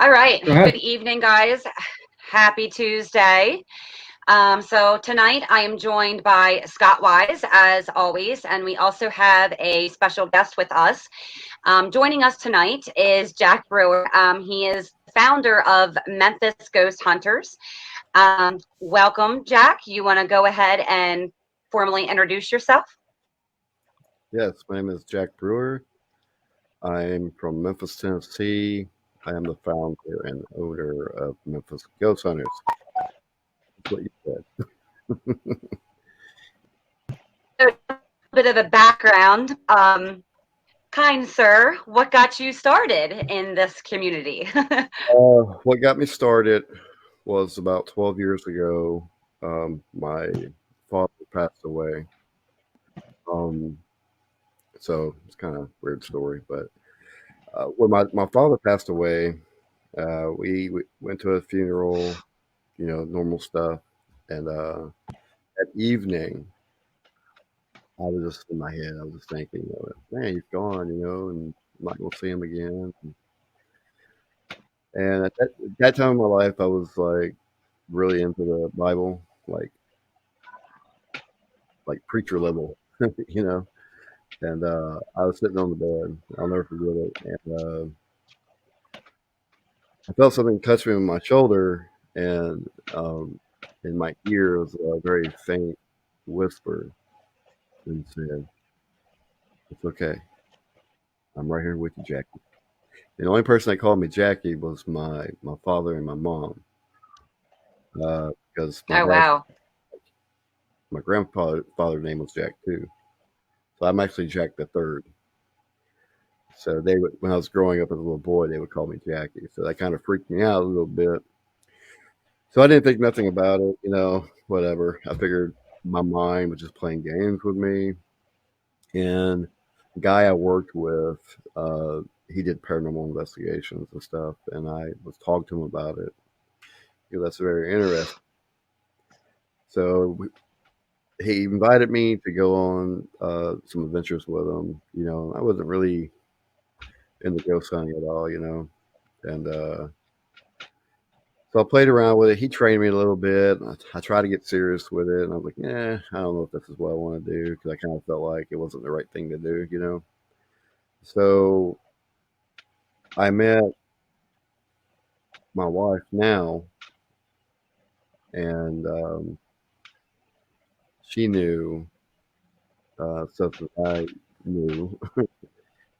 All right. Go ahead. Good evening, guys. Happy Tuesday. So tonight I am joined by Scott Wise, as always, and we also have a special guest with us. Joining us tonight is Jack Brewer. He is the founder of Memphis Ghost Hunters. Welcome, Jack. You want to go ahead and formally introduce yourself? Yes, my name is Jack Brewer. I'm from Memphis, Tennessee. I am the founder and owner of Memphis Ghost Hunters. That's what you said. So, a bit of a background. Kind sir, what got you started in this community? What got me started was about 12 years ago. My father passed away. Um, so it's kind of a weird story, but when my father passed away, we went to a funeral, normal stuff. And that evening, I was just in my head. I was just thinking, man, he's gone, and I'm not gonna see him again. And at that time in my life, I was like really into the Bible, like preacher level, you know. And I was sitting on the bed. I'll never forget it. And I felt something touch me on my shoulder, and in my ear was a very faint whisper, and said, "It's okay. I'm right here with you, Jackie." The only person that called me Jackie was my father and my mom, because Oh, wow. my grandfather's name was Jack too. So I'm actually Jack the third. So when I was growing up as a little boy, they would call me Jackie. So that kind of freaked me out a little bit. So I didn't think nothing about it, whatever. I figured my mind was just playing games with me. And the guy I worked with, he did paranormal investigations and stuff, and I was talking to him about it. That's very interesting. So he invited me to go on some adventures with him. I wasn't really into ghost hunting at all, and so I played around with it. He trained me a little bit. I tried to get serious with it, and I was like, "Yeah, I don't know if this is what I want to do," because I kind of felt like it wasn't the right thing to do. So I met my wife now, and she knew stuff that I knew,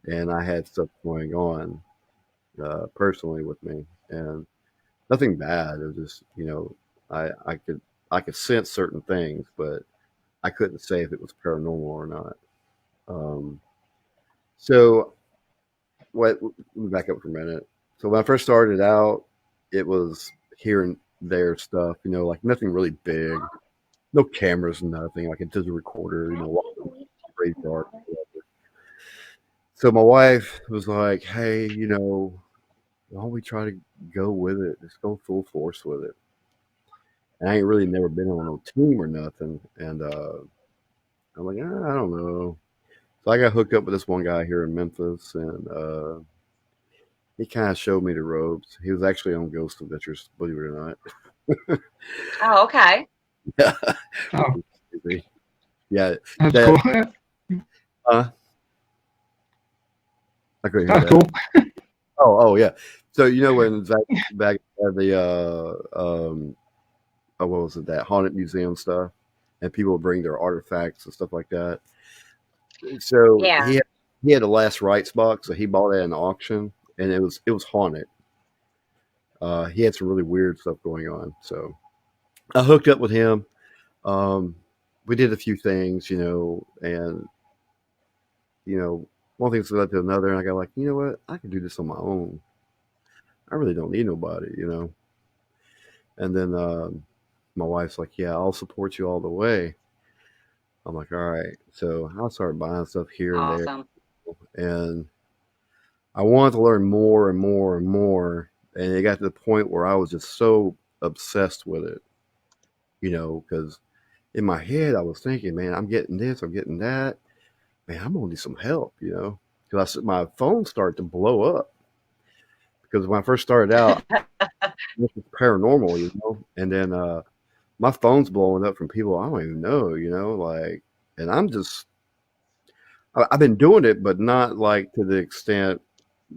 and I had stuff going on personally with me, and nothing bad. It was just, I could sense certain things, but I couldn't say if it was paranormal or not. Um, so what? Let me back up for a minute. So when I first started out, it was here and there stuff, like nothing really big, no cameras, nothing, like a digital recorder, very dark. So my wife was like, "Hey, why don't we try to go with it? Just go full force with it." And I ain't really never been on no team or nothing. And I'm like, I don't know. So I got hooked up with this one guy here in Memphis, and he kind of showed me the ropes. He was actually on Ghost Adventures, believe it or not. Oh, okay. Yeah, Oh, yeah. that's That cool. uh, I couldn't hear That's that. cool. Oh, yeah. So when Zach back at the what was it, that haunted museum stuff, and people would bring their artifacts and stuff like that. So Yeah. he had the last rights box, so he bought it at an auction, and it was haunted. He had some really weird stuff going on, so I hooked up with him. Um, we did a few things, and one thing led to another, and I got like, you know what, I can do this on my own. I really don't need nobody. And then my wife's like, yeah, I'll support you all the way. I'm like, all right. So I started buying stuff here and there, Awesome. and I wanted to learn more and more and more. And it got to the point where I was just so obsessed with it, because in my head I was thinking, man, I'm getting this, I'm getting that. Man, I'm gonna need some help, because my phone started to blow up because when I first started out, this was paranormal, and then my phone's blowing up from people I don't even know, like, and I've been doing it, but not like to the extent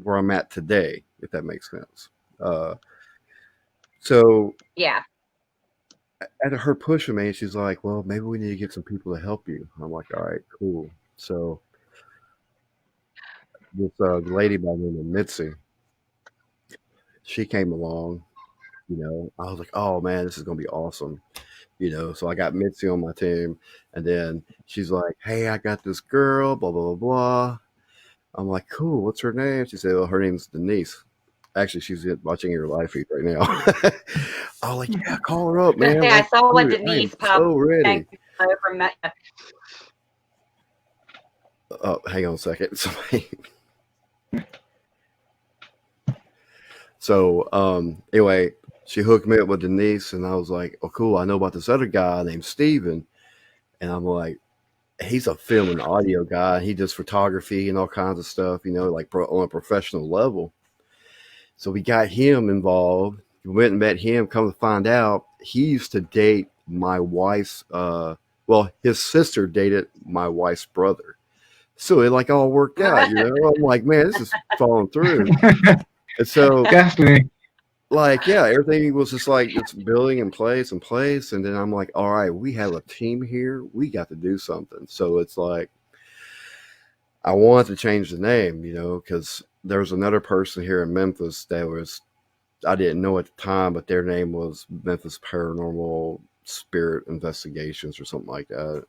where I'm at today, if that makes sense. Uh, so Yeah. at her pushing me, she's like, "Well, maybe we need to get some people to help you." I'm like, "All right, cool." So this lady by the name of Mitzi, she came along. I was like, "Oh man, this is gonna be awesome." So I got Mitzi on my team, and then she's like, "Hey, I got this girl, blah blah blah blah." I'm like, "Cool, what's her name?" She said, "Well, her name's Denise." Actually, she's watching your live feed right now. I was like, "Yeah, call her up, man." I Like, saw what dude, I am Denise popped. so ready. From Oh, hang on a second. So, anyway, she hooked me up with Denise, and I was like, "Oh, cool. I know about this other guy named Steven." And I'm like, he's a film and audio guy. He does photography and all kinds of stuff, like on a professional level. So we got him involved. We went and met him. Come to find out, he used to date my wife's. Well, his sister dated my wife's brother. So it like all worked out. I'm like, man, this is falling through. And so, Definitely. like, yeah, everything was just like it's building in place and place. And then I'm like, all right, we have a team here. We got to do something. So it's like, I wanted to change the name, because there was another person here in Memphis that was, I didn't know at the time, but their name was Memphis Paranormal Spirit Investigations or something like that.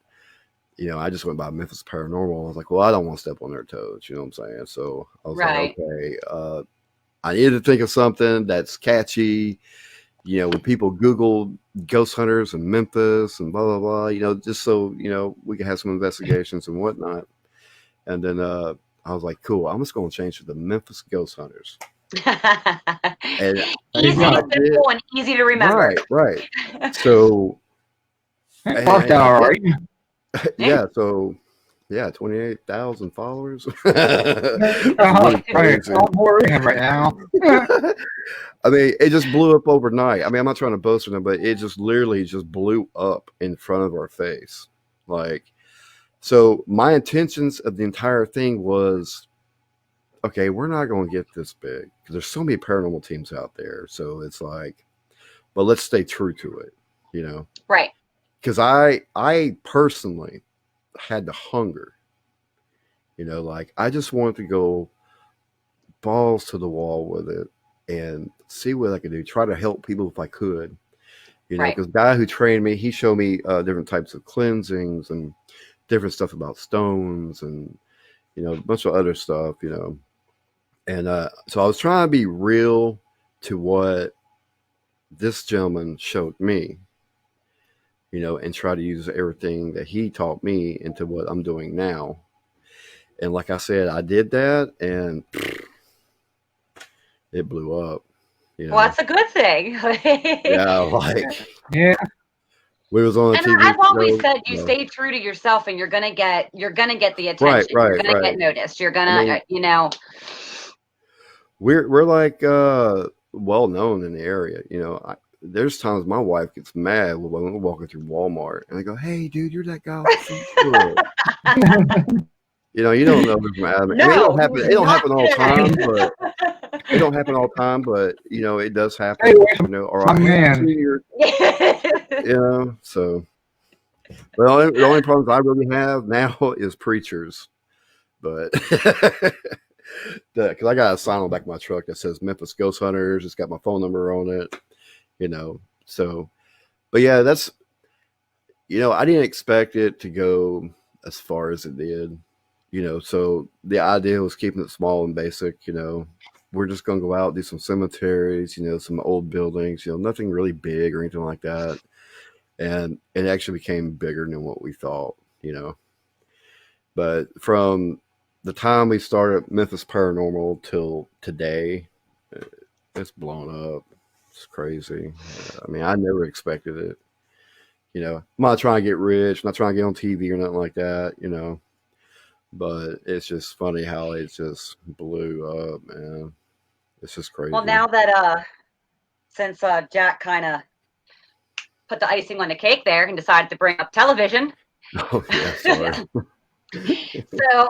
I just went by Memphis Paranormal. I was like, well, I don't want to step on their toes. You know what I'm saying? So I was like, okay, I need to think of something that's catchy. When people Google ghost hunters in Memphis and blah, blah, blah, just so, we can have some investigations and whatnot. And then I was like, cool, I'm just going to change to the Memphis Ghost Hunters. And easy, simple, and easy to remember. Right. So, it worked out all right. Yeah. So, 28,000 followers. Really crazy. I'm worrying right now. I mean, it just blew up overnight. I mean, I'm not trying to boast on them, but it just literally just blew up in front of our face. Like, so my intentions of the entire thing was, okay, we're not going to get this big because there's so many paranormal teams out there. So it's like, but let's stay true to it, Right. Because I personally had the hunger, like I just wanted to go balls to the wall with it and see what I could do. Try to help people if I could, because the guy who trained me, he showed me different types of cleansings and different stuff about stones and, a bunch of other stuff, And so I was trying to be real to what this gentleman showed me, and try to use everything that he taught me into what I'm doing now. And like I said, I did that and it blew up. Well, that's a good thing. Yeah, we was on a TV I've always show, said you stay true to yourself and you're gonna get the attention. You're gonna get noticed. You're gonna, We're like well known in the area. There's times my wife gets mad when we're walking through Walmart and I go, "Hey, dude, you're that guy." You don't know this from Adam. No, I mean, it don't happen all the time, but it don't happen all the time, but it does happen. Hey, or I man. So the only problems I really have now is preachers, but because I got a sign on the back of my truck that says Memphis Ghost Hunters. It's got my phone number on it, So, but yeah, that's I didn't expect it to go as far as it did. So the idea was keeping it small and basic. We're just gonna go out, do some cemeteries, some old buildings, nothing really big or anything like that. And it actually became bigger than what we thought. But from the time we started Memphis Paranormal till today, it's blown up. It's crazy. I mean, I never expected it. I'm not trying to get rich. I'm not trying to get on TV or nothing like that. But it's just funny how it just blew up, man. It's just crazy. Well, now that since Jack kind of put the icing on the cake there and decided to bring up television. Oh yeah, sorry. So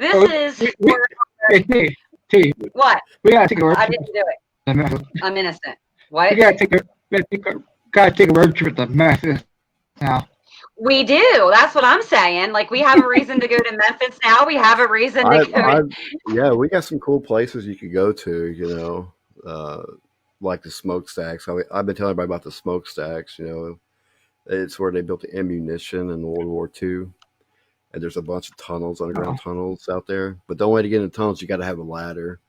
this is for what? We gotta take a road I trip. didn't do it. I'm innocent. What? We gotta take a road trip to Memphis now. We do. That's what I'm saying. Like, we have a reason to go to Memphis now. We have a reason to go. Yeah, we got some cool places you could go to. Like the smokestacks. I've been telling everybody about the smokestacks. It's where they built the ammunition in World War II. And there's a bunch of tunnels, underground tunnels out there. But the only way to get in the tunnels, you got to have a ladder.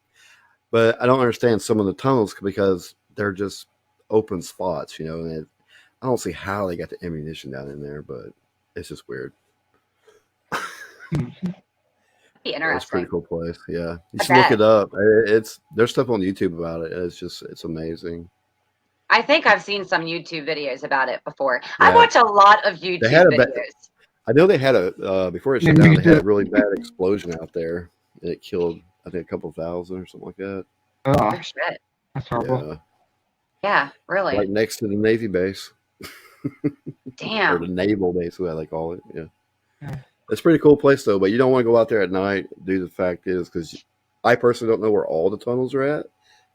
But I don't understand some of the tunnels because they're just open spots, and I don't see how they got the ammunition down in there, but it's just weird. Interesting. It's a pretty cool place. Yeah, you should look it up. There's stuff on YouTube about it. It's amazing. I think I've seen some YouTube videos about it before. Yeah. I watch a lot of YouTube videos. I know they had before it shut down, they had a really bad explosion out there, and it killed, I think, a couple thousand or something like that. Oh shit! That's horrible. Yeah, really. Right next to the Navy base. Damn. Or the naval base, what they call it. Yeah. It's a pretty cool place though, but you don't want to go out there at night. The fact is, because I personally don't know where all the tunnels are at.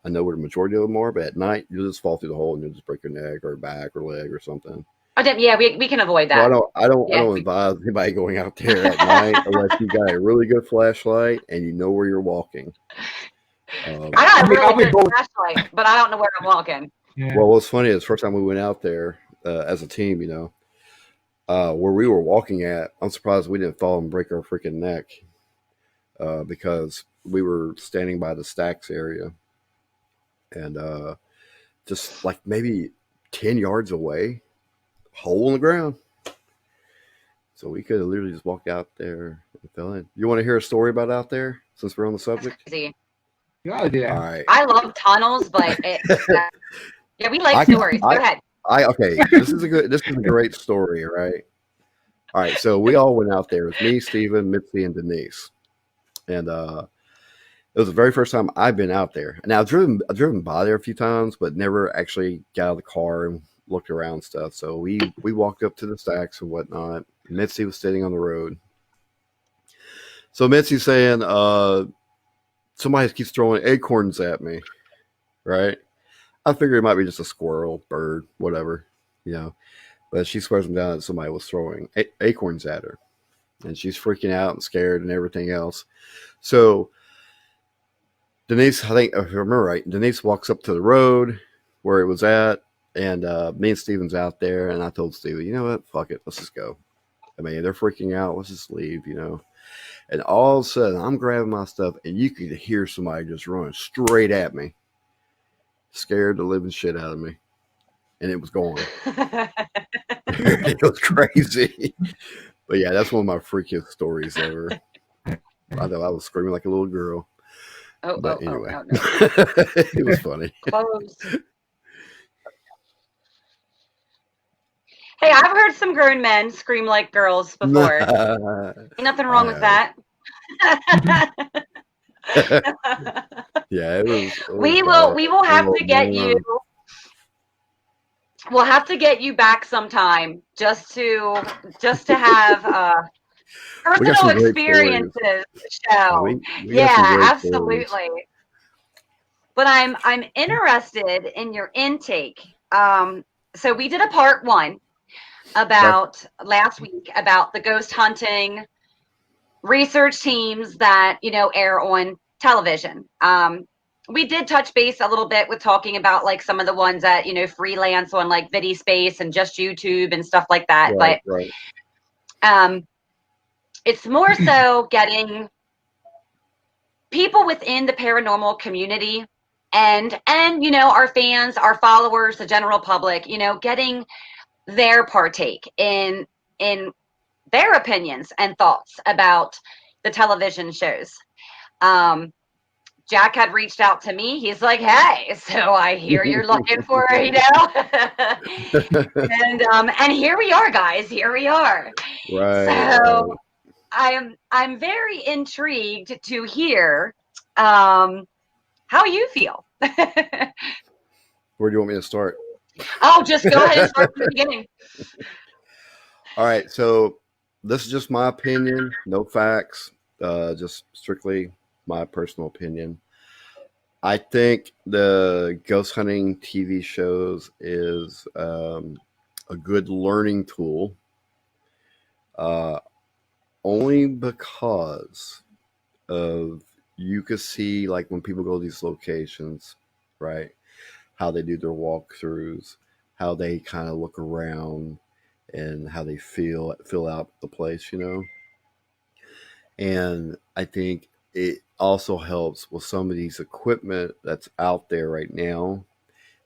I know where the majority of them are, but at night you'll just fall through the hole and you'll just break your neck or back or leg or something. Oh, yeah, we can avoid that. Well, I don't advise anybody going out there at night unless you got a really good flashlight and you know where you're walking. I got a really good flashlight, but I don't know where I'm walking. Yeah. Well, what's funny is the first time we went out there as a team, where we were walking at, I'm surprised we didn't fall and break our freaking neck because we were standing by the stacks area and just like maybe 10 yards away, hole in the ground. So we could have literally just walked out there and fell in. You want to hear a story about out there since we're on the subject? That's crazy. Yeah, all right. I love tunnels, but yeah, we like stories. Go ahead. Okay, this is a great story, right? All right, so we all went out there. It was me, Steven, Mitzi, and Denise. And it was the very first time I've been out there. Now I've driven by there a few times, but never actually got out of the car and looked around and stuff. So we walked up to the stacks and whatnot. Mitzi was sitting on the road. So Mitzi's saying, somebody keeps throwing acorns at me, right? I figured it might be just a squirrel, bird, whatever, But she swears them down that somebody was throwing acorns at her. And she's freaking out and scared and everything else. So Denise, I think, if I remember right, Denise walks up to the road where it was at. And me and Steven's out there. And I told Steven, you know what? Fuck it. Let's just go. I mean, they're freaking out. Let's just leave, And all of a sudden, I'm grabbing my stuff. And you could hear somebody just running straight at me. Scared the living shit out of me. And it was gone. It was crazy. But yeah, that's one of my freakiest stories ever. I thought I was screaming like a little girl. But anyway, no. It was funny. Close. Hey, I've heard some grown men scream like girls before. Nothing wrong with that. Yeah, it was. We will have to get you. We'll have to get you back sometime just to have personal experiences show. Yeah, absolutely. Stories. But I'm interested in your intake. So we did a part 1 about last week about the ghost hunting research teams that air on television. We did touch base a little bit with talking about like some of the ones that freelance on like VidiSpace and just YouTube and stuff like that. Right, but it's more so getting people within the paranormal community and our fans, our followers, the general public, getting their partake in their opinions and thoughts about the television shows. Jack had reached out to me. He's like, hey, so I hear you're looking for, and here we are, guys. Here we are. Right. So I'm very intrigued to hear how you feel. Where do you want me to start? Oh, just go ahead and start from the beginning. All right, so this is just my opinion, no facts, just strictly my personal opinion. I think the ghost hunting TV shows is a good learning tool, uh, only because of you could see like when people go to these locations, right? How they do their walkthroughs, how they kind of look around, and how they fill out the place, you know. And I think it also helps with some of these equipment that's out there right now.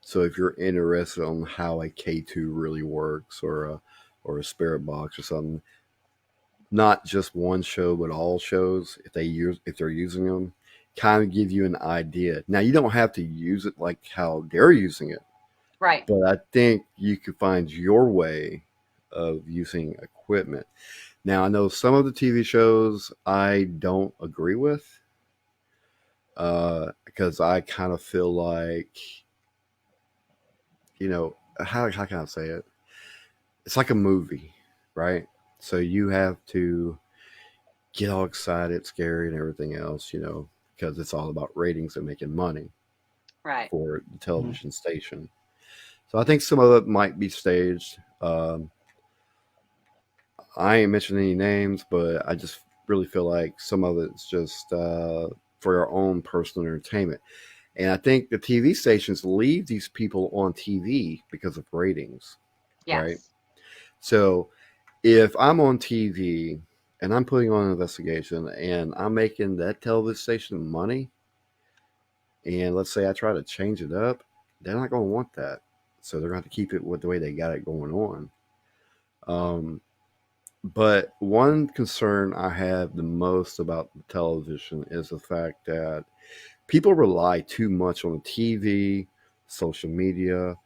So if you're interested on how a K2 really works, or a spirit box or something, not just one show but all shows, if they're using them, kind of give you an idea. Now you don't have to use it like how they're using it, Right. but I think you could find your way of using equipment. Now I know some of the TV shows I don't agree with, because I kind of feel like, how can I say it? It's like a movie, right? So you have to get all excited, scary, and everything else, because it's all about ratings and making money Right. for the television station. So I think some of it might be staged. I ain't mentioning any names, but I just really feel like some of it's just for our own personal entertainment. And I think the TV stations leave these people on TV because of ratings, right? Yes. So if I'm on TV and I'm putting on an investigation and I'm making that television station money, and let's say I try to change it up, they're not going to want that. So they're going to have to keep it with the way they got it going on. But one concern I have the most about television is the fact that people rely too much on the TV, social media,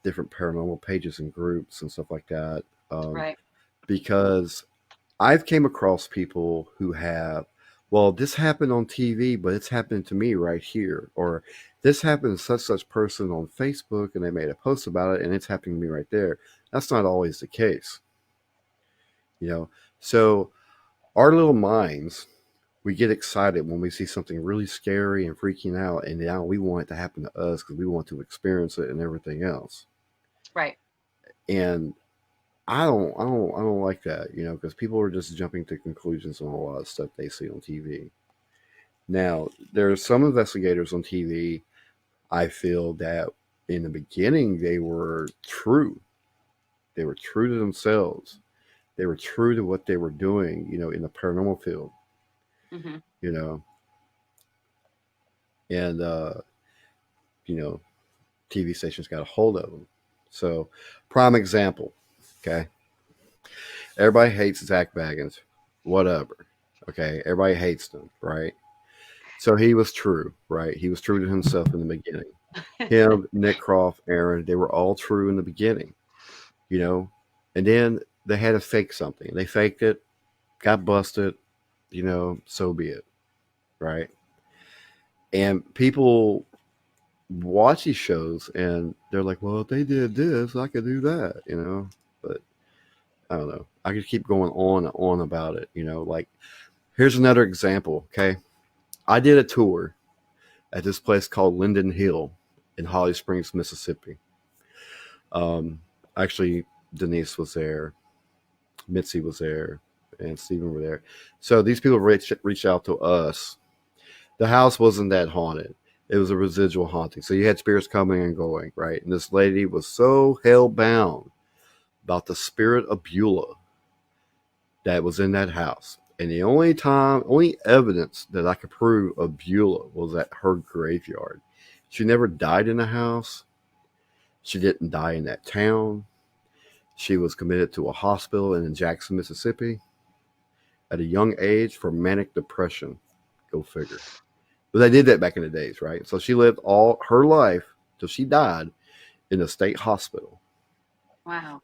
different paranormal pages and groups and stuff like that. Right. Because I've came across people who have, well, this happened on TV, but it's happening to me right here, or this happened to such person on Facebook, and they made a post about it, and it's happening to me right there. That's not always the case, you know. So our little minds, we get excited when we see something really scary and freaking out, and now we want it to happen to us because we want to experience it and everything else. Right. And I don't like that, because people are just jumping to conclusions on a lot of stuff they see on TV. Now, there are some investigators on TV, I feel that in the beginning they were true. They were true to themselves. They were true to what they were doing, in the paranormal field, Hmm. you know, and, you know, TV stations got a hold of them. So, prime example, okay? Everybody hates Zach Baggins, whatever. Okay, everybody hates them, right? So he was true, right? He was true to himself in the beginning. Him, Nick Croft, Aaron, they were all true in the beginning, you know? And then they had to fake something. They faked it, got busted, so be it, right? And people watch these shows and they're like, well, if they did this, I could do that. But I don't know. I could keep going on and on about it. Like, here's another example, okay? I did a tour at this place called Linden Hill in Holly Springs, Mississippi. Um, Actually, Denise was there, Mitzi was there, and Stephen were there. So these people reached out to us. The house wasn't that haunted. It was a residual haunting. So you had spirits coming and going, right? And this lady was so hell-bound about the spirit of Beulah that was in that house. And the only evidence that I could prove of Beulah was at her graveyard. She never died in the house. She didn't die in that town. She was committed to a hospital in Jackson, Mississippi at a young age for manic depression. Go figure. But they did that back in the days, right? So she lived all her life till she died in a state hospital. Wow.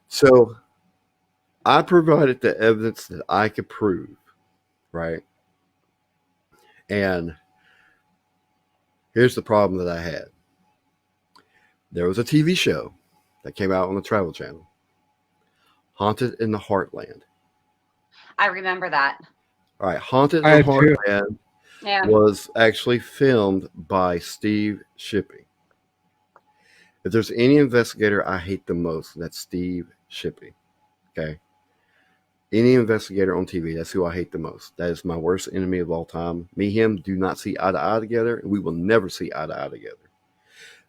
So I provided the evidence that I could prove, right? And Here's the problem that I had. There was a TV show that came out on the Travel Channel, Haunted in the Heartland. I remember that. All right, Haunted in I the had too. Heartland Yeah. was actually filmed by Steve Shippey. If there's any investigator I hate the most, that's Steve Shippey. Okay? Any investigator on TV, that's who I hate the most. That is my worst enemy of all time. Me, him, do not see eye to eye together, and we will never see eye to eye together.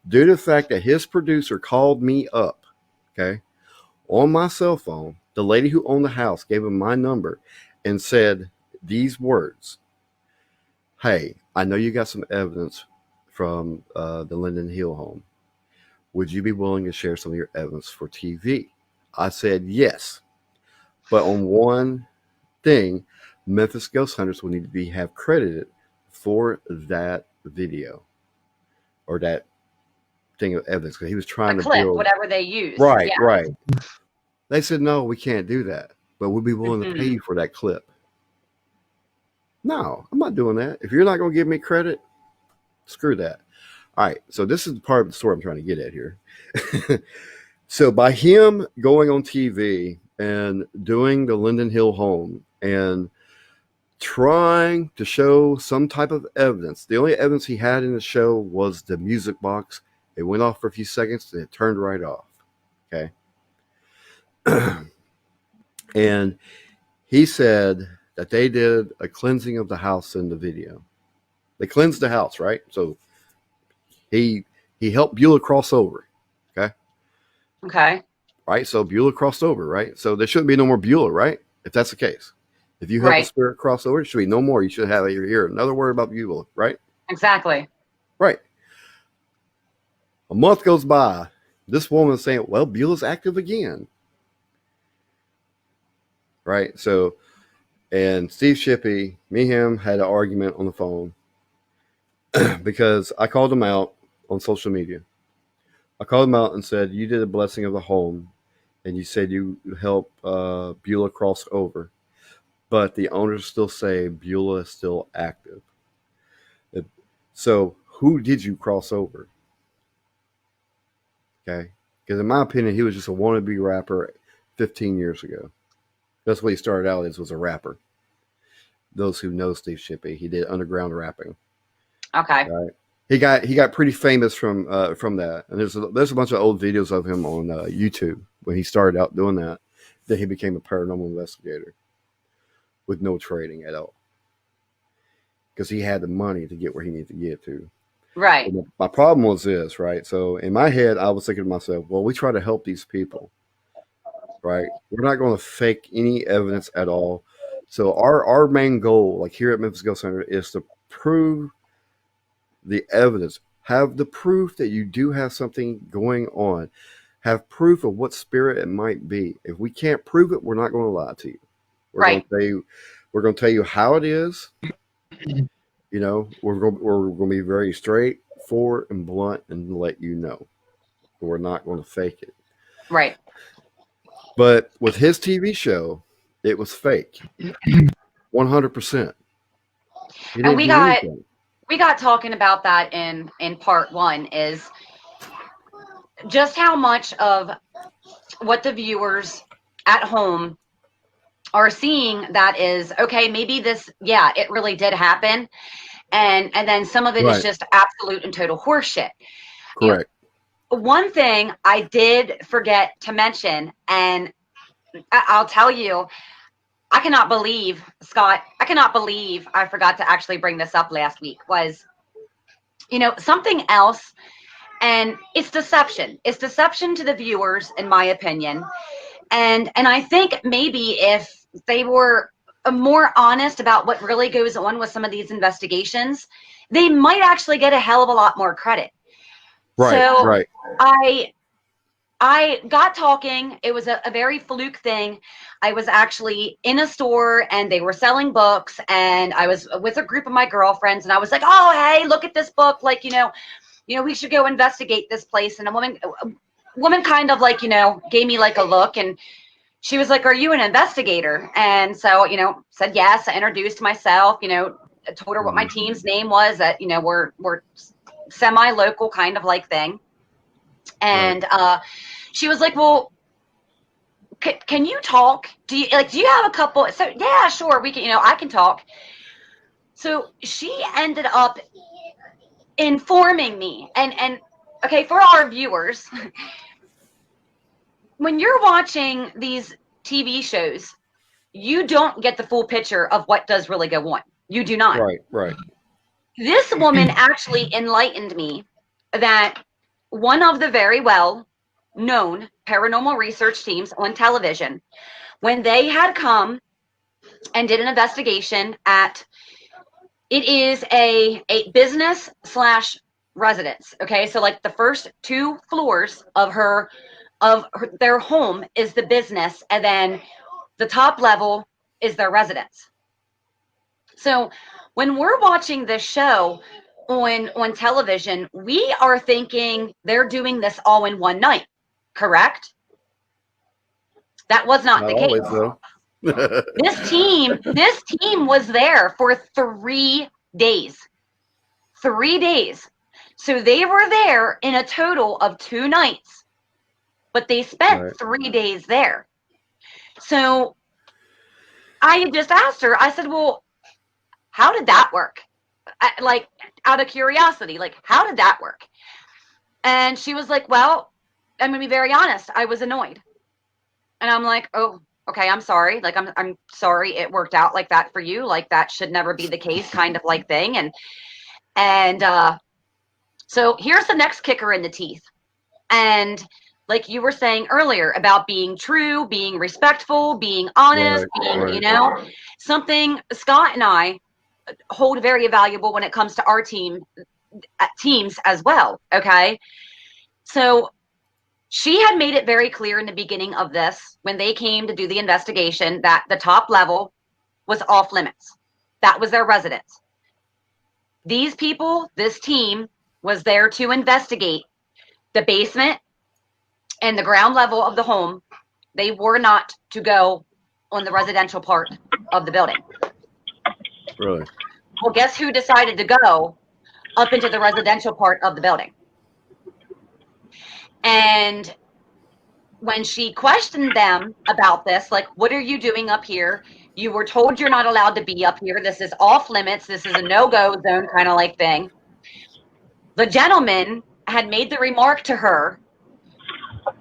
Due to the fact that his producer called me up, okay, on my cell phone, the lady who owned the house gave him my number and said these words: "Hey, I know you got some evidence from the Linden Hill home. Would you be willing to share some of your evidence for TV?" I said yes, but on one thing, Memphis Ghost Hunters will need to have credited for that video or that thing of evidence, because he was trying The to clip, build. whatever they use. Right, Yeah. right. They said, no, we can't do that, but we'll be willing to pay Mhm. you for that clip. No, I'm not doing that. If you're not going to give me credit, screw that. All right, so this is the part of the story I'm trying to get at here. So by him going on TV and doing the Linden Hill home and trying to show some type of evidence, the only evidence he had in the show was the music box. It went off for a few seconds and it turned right off. Okay. And he said that they did a cleansing of the house in the video. They cleansed the house, right? So he helped Beulah cross over. Okay. Okay. Right. So Beulah crossed over, right? So there shouldn't be no more Beulah, right? If that's the case. If you help a Right. spirit cross over, there should be no more. You should have here another word about Beulah, right? Exactly. Right. A month goes by. This woman is saying, well, Beulah's active again. Right. So, and Steve Shippey, me and him had an argument on the phone because I called him out on social media. I called him out and said, you did a blessing of the home and you said you helped Beulah cross over, but the owners still say Beulah is still active. So who did you cross over? Okay. Because in my opinion, he was just a wannabe rapper 15 years ago. That's what he started out as, was a rapper. Those who know Steve Shippey, he did underground rapping. Okay. Right. He got pretty famous from that, and there's a bunch of old videos of him on YouTube when he started out doing that. Then he became a paranormal investigator with no training at all, because he had the money to get where he needed to get to. Right. And my problem was this, right? So in my head, I was thinking to myself, well, we try to help these people, right? We're not going to fake any evidence at all. So our main goal, like here at Memphis Ghost Hunter, is to prove the evidence. Have the proof that you do have something going on. Have proof of what spirit it might be. If we can't prove it, we're not going to lie to you. We're Right. going to tell you how it is. You know, we're going to be very straightforward and blunt and let you know. We're not going to fake it. Right. But with his TV show, it was fake. 100%. He And didn't do anything. we got talking about that in part one, is just how much of what the viewers at home are seeing that is, okay, maybe this, yeah, it really did happen. And then some of it is Right. just absolute and total horseshit. Correct. One thing I did forget to mention, and I'll tell you, I cannot believe, Scott, I cannot believe I forgot to actually bring this up last week, was, something else. And it's deception. It's deception to the viewers, in my opinion. And I think maybe if they were more honest about what really goes on with some of these investigations, they might actually get a hell of a lot more credit. Right. So Right. I got talking. It was a very fluke thing. I was actually in a store and they were selling books, and I was with a group of my girlfriends, and I was like, oh, hey, look at this book. Like, we should go investigate this place. And a woman kind of like, gave me like a look, and she was like, are you an investigator? And so, said yes. I introduced myself, told her what my team's name was, that, we're semi-local kind of like thing. And she was like, well, can you talk? Do you have a couple? So yeah, sure, we can, I can talk. So she ended up informing me, and okay, for our viewers, when you're watching these TV shows, you don't get the full picture of what does really go on. You do not. Right. This woman actually enlightened me that one of the very well known paranormal research teams on television, when they had come and did an investigation at, it is a business / residence. Okay. So like the first 2 floors of their home is the business, and then the top level is their residence. So when we're watching this show on television, we are thinking they're doing this all in one night, correct? That was not the always, case. though. This team was there for 3 days. 3 days. So they were there in a total of 2 nights, but they spent 3 days there. So I had just asked her, I said, well, how did that work? Like, out of curiosity, like, how did that work? And she was like, well, I'm going to be very honest. I was annoyed. And I'm like, oh, okay, I'm sorry. Like, I'm sorry it worked out like that for you. Like, that should never be the case, kind of like thing. And so here's the next kicker in the teeth. And like you were saying earlier about being true, being respectful, being honest, being, something Scott and I hold very valuable when it comes to our teams as well. Okay. So she had made it very clear in the beginning of this, when they came to do the investigation, that the top level was off limits. That was their residence. These people, this team, was there to investigate the basement and the ground level of the home. They were not to go on the residential part of the building. Really? Well, guess who decided to go up into the residential part of the building? And when she questioned them about this, like, what are you doing up here? You were told you're not allowed to be up here. This is off limits. This is a no-go zone kind of like thing. The gentleman had made the remark to her,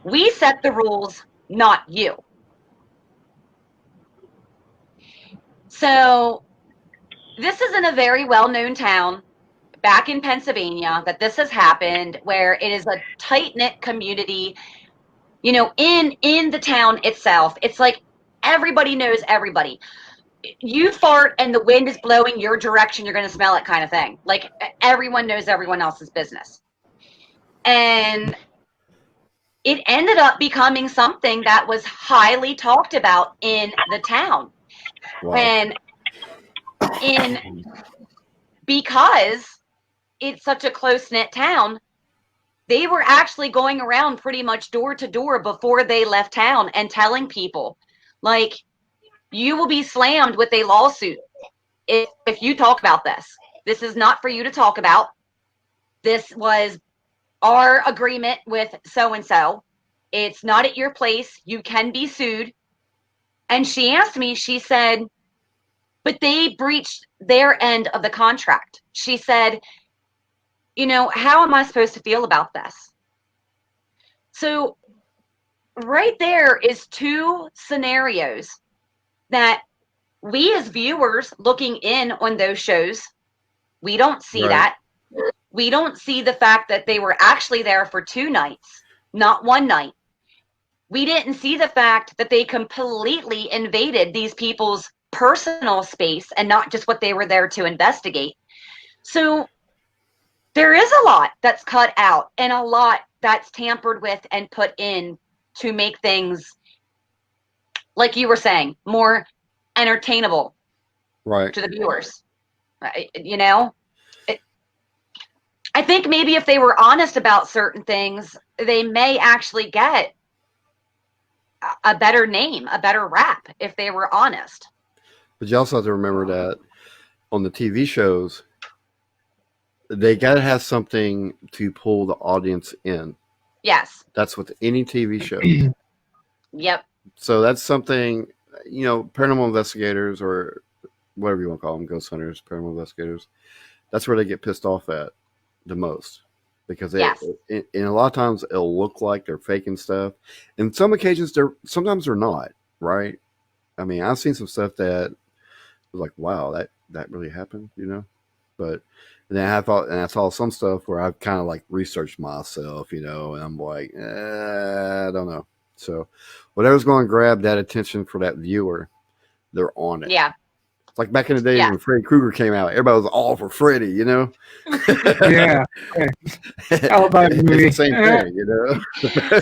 we set the rules, not you. So this is in a very well-known town back in Pennsylvania that this has happened, where it is a tight-knit community. You know, in the town itself, it's like everybody knows everybody. You fart and the wind is blowing your direction, you're going to smell it, kind of thing. Like, everyone knows everyone else's business. And it ended up becoming something that was highly talked about in the town. Wow. And because it's such a close-knit town, they were actually going around pretty much door to door before they left town and telling people, like, you will be slammed with a lawsuit if you talk about this. This is not for you to talk about. This was our agreement with so-and-so. It's not at your place. You can be sued. And she asked me, she said, but they breached their end of the contract. She said, you know, how am I supposed to feel about this? So right there is 2 scenarios that we as viewers looking in on those shows, we don't see that. We don't see the fact that they were actually there for 2 nights, not 1 night. We didn't see the fact that they completely invaded these people's personal space and not just what they were there to investigate. So there is a lot that's cut out and a lot that's tampered with and put in to make things, like you were saying, more entertainable to the viewers. You know, I think maybe if they were honest about certain things, they may actually get a better name, a better rap, if they were honest. But you also have to remember that on the TV shows, they gotta have something to pull the audience in. Yes. That's with any TV show. Yep. So that's something, paranormal investigators or whatever you want to call them, ghost hunters, paranormal investigators. That's where they get pissed off at the most, because Yes. and a lot of times it'll look like they're faking stuff. In some occasions, sometimes they're not. Right? I mean, I've seen some stuff that was like, wow, that really happened, But then I saw some stuff where I've kind of like researched myself, and I'm like, I don't know. So whatever's going to grab that attention for that viewer, they're on it. Yeah. It's like back in the days Yeah. when Freddy Krueger came out, everybody was all for Freddy, Yeah. It's the same thing,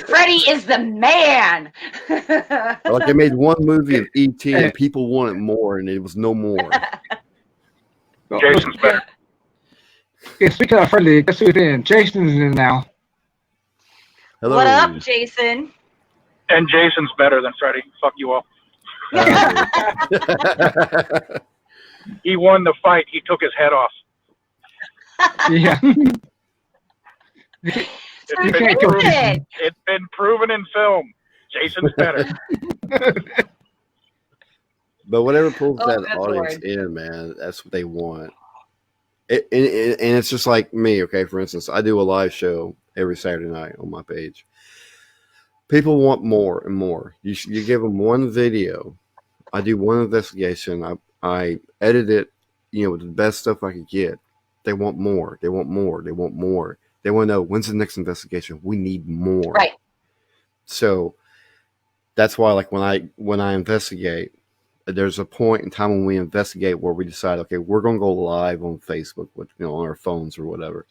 Freddy is the man. Like they made one movie of E.T. and people wanted more, and it was no more. Jason's better. Yeah, speaking of Freddy, guess who's in? Jason's in now. Hello. What up, Jason? And Jason's better than Freddy. Fuck you all. He won the fight. He took his head off. Yeah. It's been proven in film. Jason's better. But whatever pulls that audience Lord. in, man, that's what they want. And it's just like me, okay? For instance, I do a live show every Saturday night on my page. People want more and more. You give them one video. I do one investigation. I edit it, with the best stuff I could get. They want more. They want more. They want more. They want to know, when's the next investigation? We need more. Right. So that's why, like, when I investigate, there's a point in time when we investigate where we decide, okay, we're going to go live on Facebook with, on our phones or whatever.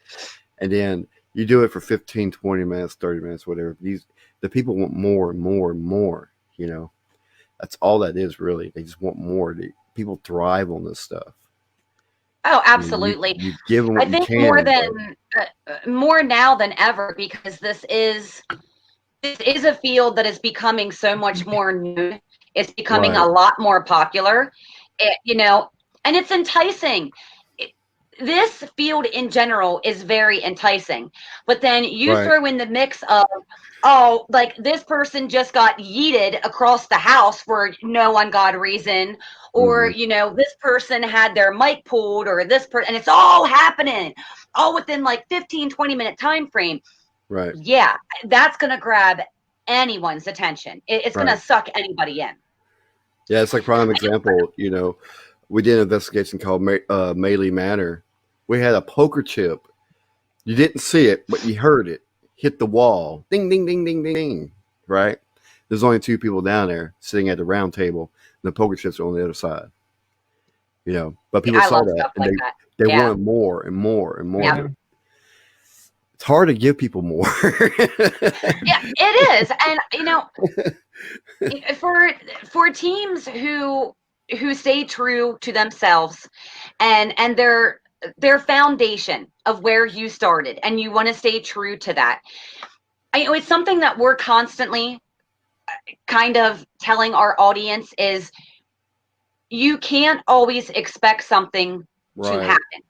And then you do it for 15, 20 minutes, 30 minutes, whatever. The people want more and more and more, That's all that is, really. They just want more. People thrive on this stuff. Oh, absolutely. You give them what I think you can, more now than ever, because this is a field that is becoming so much more new. It's becoming Right. a lot more popular, and it's enticing. This field in general is very enticing, but then you Right. throw in the mix of, like this person just got yeeted across the house for no ungodly reason, or this person had their mic pulled, or this person, and it's all happening all within like 15-20 minute time frame. Right. Yeah, that's gonna grab anyone's attention. It's Right. gonna suck anybody in. Yeah, it's like prime example. We did an investigation called Melee Manor. We had a poker chip. You didn't see it, but you heard it hit the wall. Ding, ding, ding, ding, ding, ding. Right? There's only two people down there sitting at the round table, and the poker chips are on the other side. But people I saw love that, stuff and like that. they Yeah. wanted more and more and more. Yeah. It's hard to give people more. Yeah, it is. And for teams who stay true to themselves and their foundation of where you started, and you want to stay true to that. It's something that we're constantly kind of telling our audience is, you can't always expect something to Right. happen.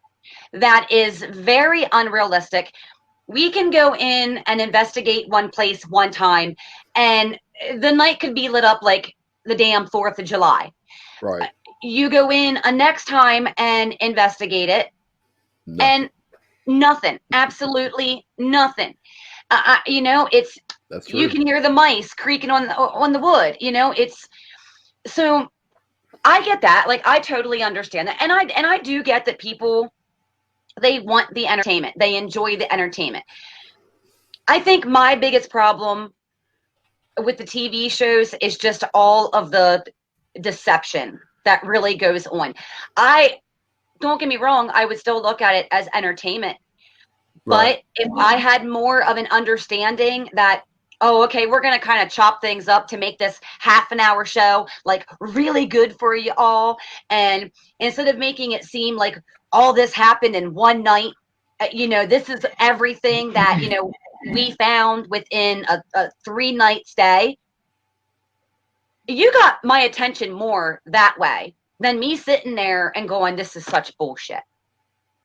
That is very unrealistic. We can go in and investigate one place one time, and the night could be lit up like the damn 4th of July. Right. You go in a next time and investigate it, No. and nothing, absolutely nothing. It's, That's true. you can hear the mice creaking on the wood. It's, so I get that. Like, I totally understand that, and I do get that people, they want the entertainment. They enjoy the entertainment. I think my biggest problem with the TV shows is just all of the deception that really goes on. Don't get me wrong, I would still look at it as entertainment. Right. But if I had more of an understanding that, okay, we're going to kind of chop things up to make this half an hour show like really good for you all, and instead of making it seem like all this happened in one night, this is everything that we found within a 3-night stay, you got my attention more that way than me sitting there and going, this is such bullshit.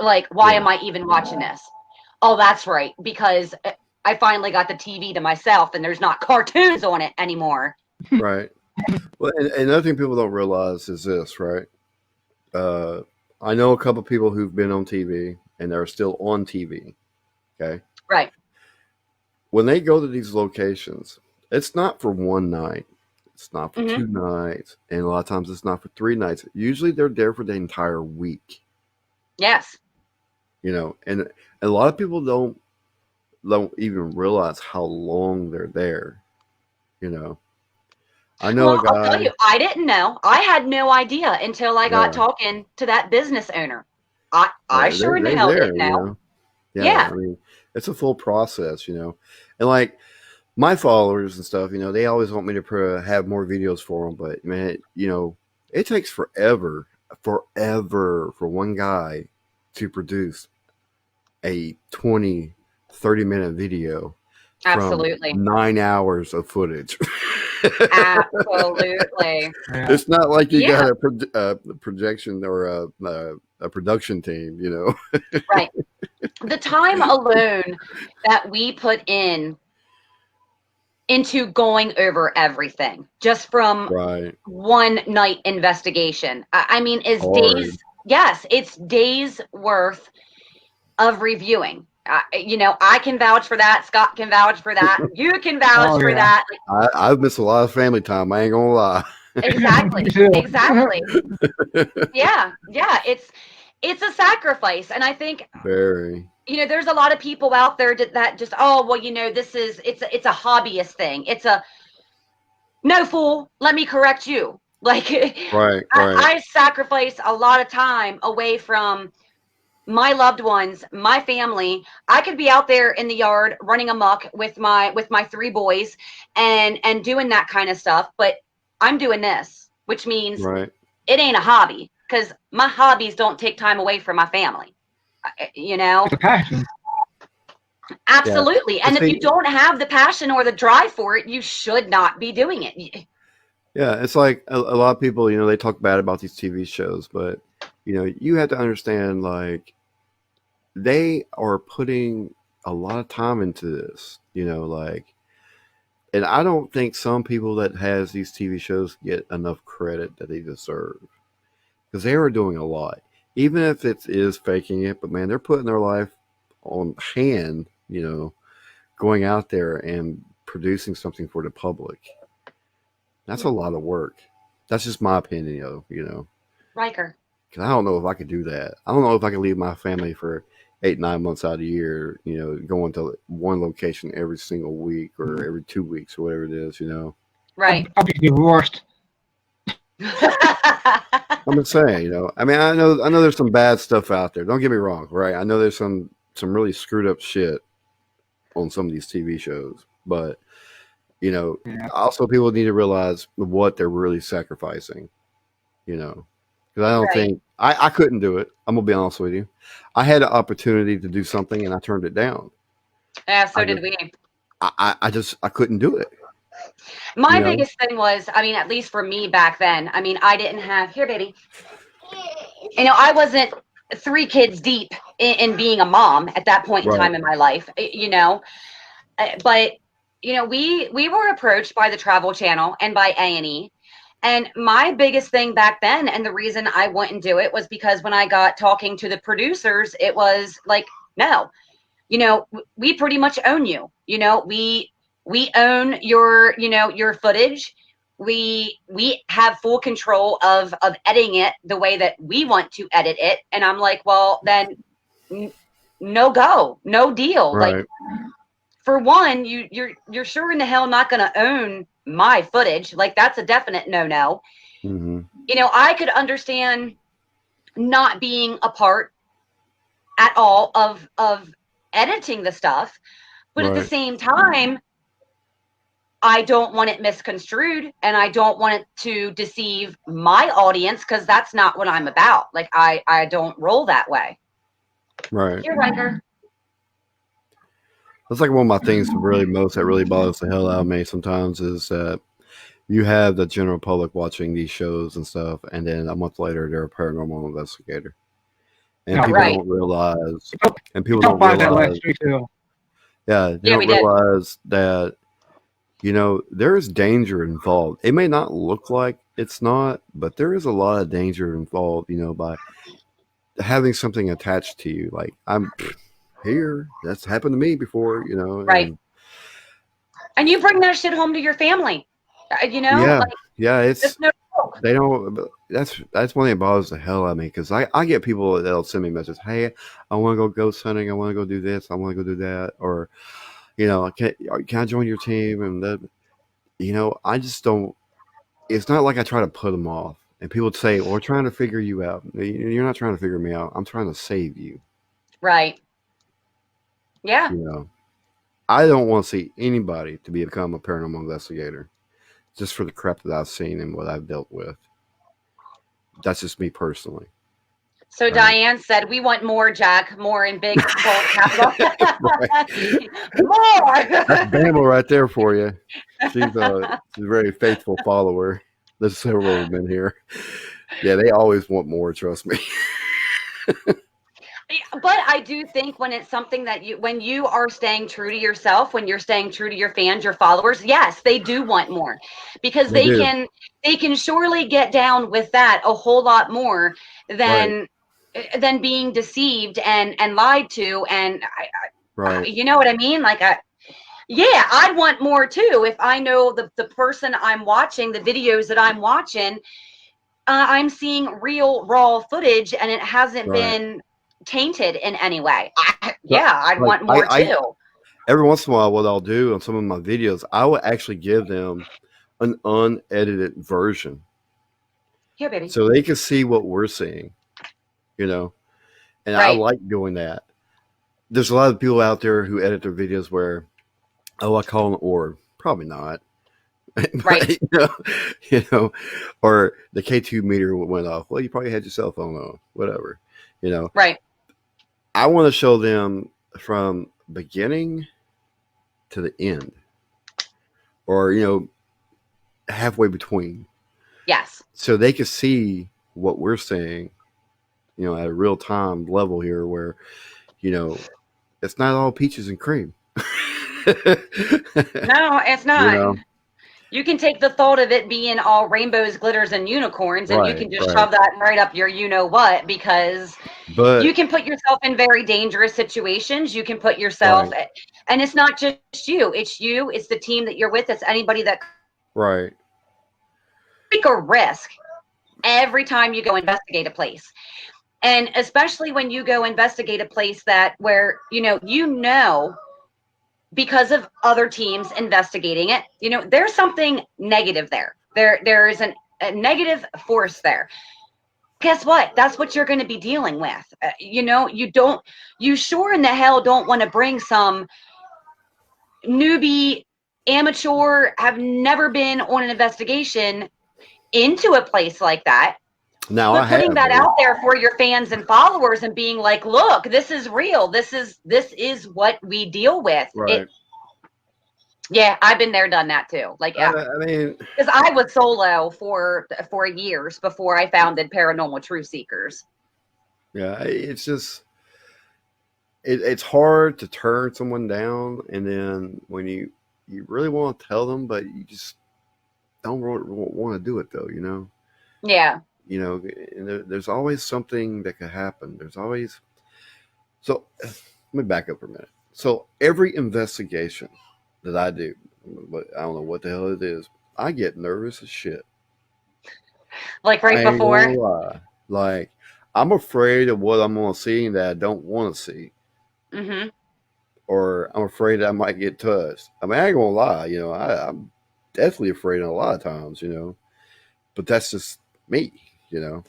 Like, why Yeah. am I even watching this? Oh, that's right, because I finally got the TV to myself and there's not cartoons on it anymore. Right. Well, and another thing people don't realize is this, right? I know a couple people who've been on TV and they're still on TV. Okay. Right. When they go to these locations, it's not for one night. It's not for Mhm. 2 nights. And a lot of times it's not for 3 nights. Usually they're there for the entire week. Yes. You know, and a lot of people don't even realize how long they're there. You know, I know Well, a guy. I'll tell you, I didn't know. I had no idea until I got Yeah. talking to that business owner. I Yeah, sure in the they're hell there, didn't you know. know. Yeah. I mean, it's a full process, you know. And like my followers and stuff, you know, they always want me to have more videos for them, but man, you know, it takes forever for one guy to produce a 20, 30-minute video Absolutely. from 9 hours of footage. Absolutely. Yeah. It's not like you Yeah. got a projection or a production team, you know. Right. The time alone that we put into going over everything just from Right. one night investigation. I mean, is Hard. days, yes, it's days worth of reviewing. You know, I can vouch for that. Scott can vouch for that. You can vouch Oh, for yeah. that. I've missed a lot of family time. I ain't gonna lie. Exactly. Me too. Exactly. Yeah. Yeah. It's a sacrifice. And I think, Very. you know, there's a lot of people out there that just, oh, well, you know, it's a hobbyist thing. It's a, no, fool, let me correct you. Like, Right. I sacrifice a lot of time away from my loved ones, my family. I could be out there in the yard running amok with my 3 boys and doing that kind of stuff, but I'm doing this, which means Right. it ain't a hobby, because my hobbies don't take time away from my family. You know? It's a passion. Absolutely. And if See- you don't have the passion or the drive for it, you should not be doing it. Yeah, it's like a lot of people, you know, they talk bad about these TV shows, but you know, you have to understand, like, they are putting a lot of time into this, you know, like, and I don't think some people that has these TV shows get enough credit that they deserve, because they are doing a lot, even if it is faking it. But man, they're putting their life on hand, you know, going out there and producing something for the public. That's a lot of work. That's just my opinion, though, you know. Riker. Because I don't know if I could do that. I don't know if I could leave my family for 8, 9 months out of the year, you know, going to one location every single week or every 2 weeks or whatever it is, you know. Right. I'll be divorced. I'm just saying, you know. I mean, I know there's some bad stuff out there. Don't get me wrong, right? I know there's some really screwed up shit on some of these TV shows, but you know, Yeah. also people need to realize what they're really sacrificing, you know. Because I don't Right. think I couldn't do it. I'm gonna be honest with you. I had an opportunity to do something and I turned it down. Yeah, so I did just- we. I couldn't do it. My You know? biggest thing was, I mean, at least for me back then, I mean, I didn't have, here, baby. You know, I wasn't 3 kids deep in being a mom at that point in Right. time in my life, you know. But, you know, we were approached by the Travel Channel and by A&E. And my biggest thing back then, and the reason I wouldn't do it, was because when I got talking to the producers, it was like, no, you know, we pretty much own you. You know, we own your, you know, your footage. We have full control of editing it the way that we want to edit it. And I'm like, well, then no go, no deal. Right. Like, for one, you're sure in the hell not going to own my footage. Like, that's a definite no. Mm-hmm. You know, I could understand not being a part at all of editing the stuff, but at the Right. same time, I don't want it misconstrued, and I don't want it to deceive my audience, because that's not what I'm about. Like, I don't roll that way. Right. Here, Riker. That's like one of my things that really bothers the hell out of me sometimes is that you have the general public watching these shows and stuff, and then a month later they're a paranormal investigator. and Yeah, people Right. don't realize, and We people talked don't about that last realize, week too. yeah, they Yeah, don't we did. realize that, there is danger involved. It may not look like it's not, but there is a lot of danger involved, by having something attached to you. Like, I'm here. That's happened to me before, Right. and And you bring that shit home to your family. yeah, Like yeah, it's no joke. they don't. That's one thing that bothers the hell out of me, because I get people that'll send me messages. Hey, I want to go ghost hunting. I want to go do this. I want to go do that. Or can I join your team? And that, I just don't. It's not like I try to put them off. And people say, "Well, we're trying to figure you out." You're not trying to figure me out. I'm trying to save you. Right. Yeah. I don't want to see anybody to become a paranormal investigator, just for the crap that I've seen and what I've dealt with. That's just me personally. So Right. Diane said, "We want more, Jack. More in big bold capital. Right. More." That's Bama right there for you. She's a very faithful follower. There's several of them in here. Yeah, they always want more. Trust me. But I do think when it's something that when you are staying true to yourself, when you're staying true to your fans, your followers, yes, they do want more, because They do. they can surely get down with that a whole lot more Right. than being deceived and lied to, and Right. you know what I mean? Like yeah, I'd want more too if I know the person I'm watching, the videos that I'm watching, I'm seeing real raw footage and it hasn't Right. been tainted in any way. So, Yeah, I'd like, want more too. every once in a while, what I'll do on some of my videos, I will actually give them an unedited version, Here, baby. so they can see what we're seeing. And I Right. like doing that. There's a lot of people out there who edit their videos where, oh, I call an orb. Probably not. Right. Or the K2 meter went off. Well, you probably had your cell phone on. Whatever. Right. I want to show them from beginning to the end, or halfway between, Yes. so they can see what we're saying, at a real time level here, where it's not all peaches and cream. No, it's not. You can take the thought of it being all rainbows, glitters, and unicorns, and you Right, can just right. shove that right up your what, because But you can put yourself in very dangerous situations. You can put yourself, right, and it's not just you. It's the team that you're with. It's anybody that right, take a risk every time you go investigate a place. And especially when you go investigate a place that where, because of other teams investigating it, there's something negative there. There is a negative force there. Guess what? That's what you're going to be dealing with. You sure in the hell don't want to bring some newbie, amateur, have never been on an investigation into a place like that. now I But putting have that though. out there for your fans and followers and being like, look, this is real. This is what we deal with. Right. Yeah, I've been there, done that too. Like, yeah, I mean, because I was solo for years before I founded Paranormal Truth Seekers. yeah, it's just it's hard to turn someone down, and then when you really want to tell them, but you just don't want to do it though. Yeah. And there's always something that could happen. There's always. So let me back up for a minute. So every investigation that I do, but I don't know what the hell it is, I get nervous as shit. Like right I ain't before. gonna lie. Like, I'm afraid of what I'm gonna see that I don't want to see, Mm-hmm. or I'm afraid that I might get touched. I mean, I ain't gonna lie. I'm definitely afraid a lot of times. But that's just me. And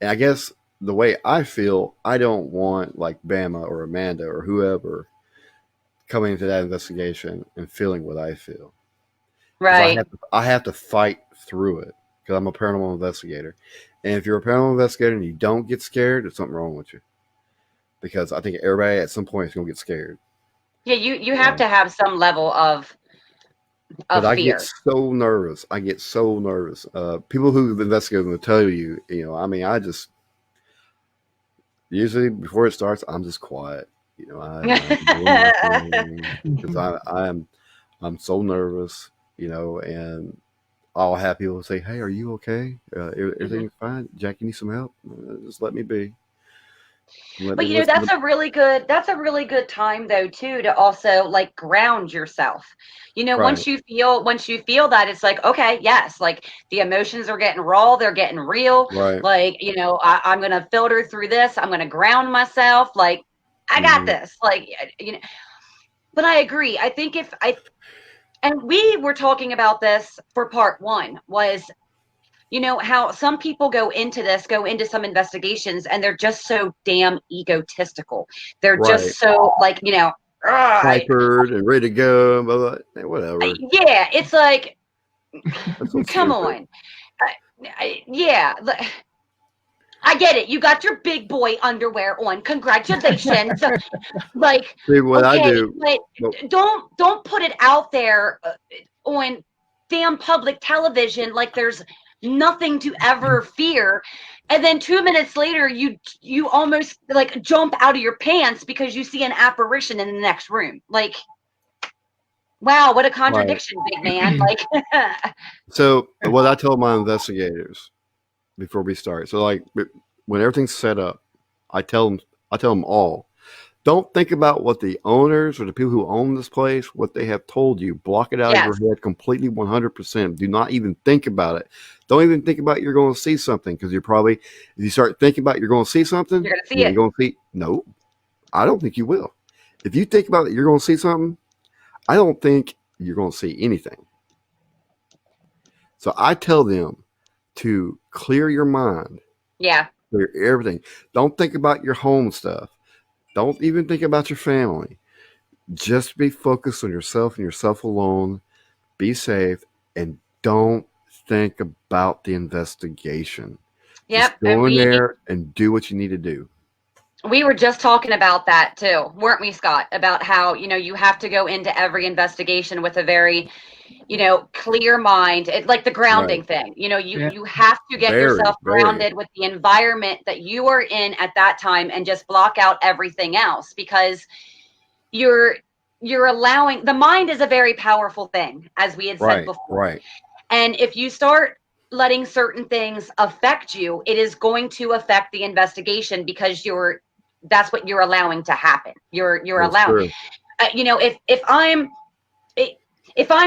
I guess the way I feel, I don't want like Bama or Amanda or whoever coming into that investigation and feeling what I feel. 'Cause Right. I have to fight through it, because I'm a paranormal investigator. And if you're a paranormal investigator and you don't get scared, there's something wrong with you. Because I think everybody at some point is going to get scared. Yeah, you have to have some level of But I get fear. so nervous. People who investigate will tell you, I mean, usually before it starts, I'm just quiet. You know, I'm doing my thing because I'm so nervous. You know, and I'll have people say, "Hey, are you okay? Mhm. Everything's fine. Jack, you need some help? Just let me be. Let me But you know, listen." that's a really good time though too to also like ground yourself. You know, Right, once you feel that, it's like, okay, yes, like the emotions are getting raw, they're getting real. right. Like, you know, I'm gonna filter through this, I'm gonna ground myself, like I got Hmm. this. Like you know, but I agree. I think if I and we were talking about this for part one was you know how some people go into some investigations and they're just so damn egotistical. They're Right. just so like, you know, "Ugh, Hypered and ready to go. Blah, blah. Hey, whatever. yeah, it's like, That's so come stupid. on. Yeah, I get it. You got your big boy underwear on. Congratulations. Like, See what I okay, do. but Well, don't put it out there on damn public television like there's nothing to ever fear. And then 2 minutes later, you almost like jump out of your pants because you see an apparition in the next room. Like, wow, what a right. contradiction, big man. Like, So what I tell my investigators before we start. So like when everything's set up, I tell them all. Don't think about what the owners or the people who own this place, what they have told you. Block it out of your yes, head completely 100%. Do not even think about it. Don't even think about you're going to see something because you're probably, if you start thinking about you're going to see something, you're gonna see you're it. going to see, no, I don't think you will. If you think about it, you're going to see something, I don't think you're going to see anything. So I tell them to clear your mind, Yeah. clear everything. Don't think about your home stuff. Don't even think about your family. Just be focused on yourself and yourself alone. Be safe and don't think about the investigation. Just Yep. And go in there and do what you need to do. we were just talking about that too, weren't we, Scott? About how, you know, you have to go into every investigation with a very, you know, clear mind. It, like the Right. grounding thing. You know, Yeah. you have to get Very, yourself very. grounded with the environment that you are in at that time and just block out everything else because you're you're allowing the mind is a very powerful thing, as we had said Right, before. right. And if you start letting certain things affect you, it is going to affect the investigation because that's what you're allowing to happen. You're That's allowing, true. you know, if I'm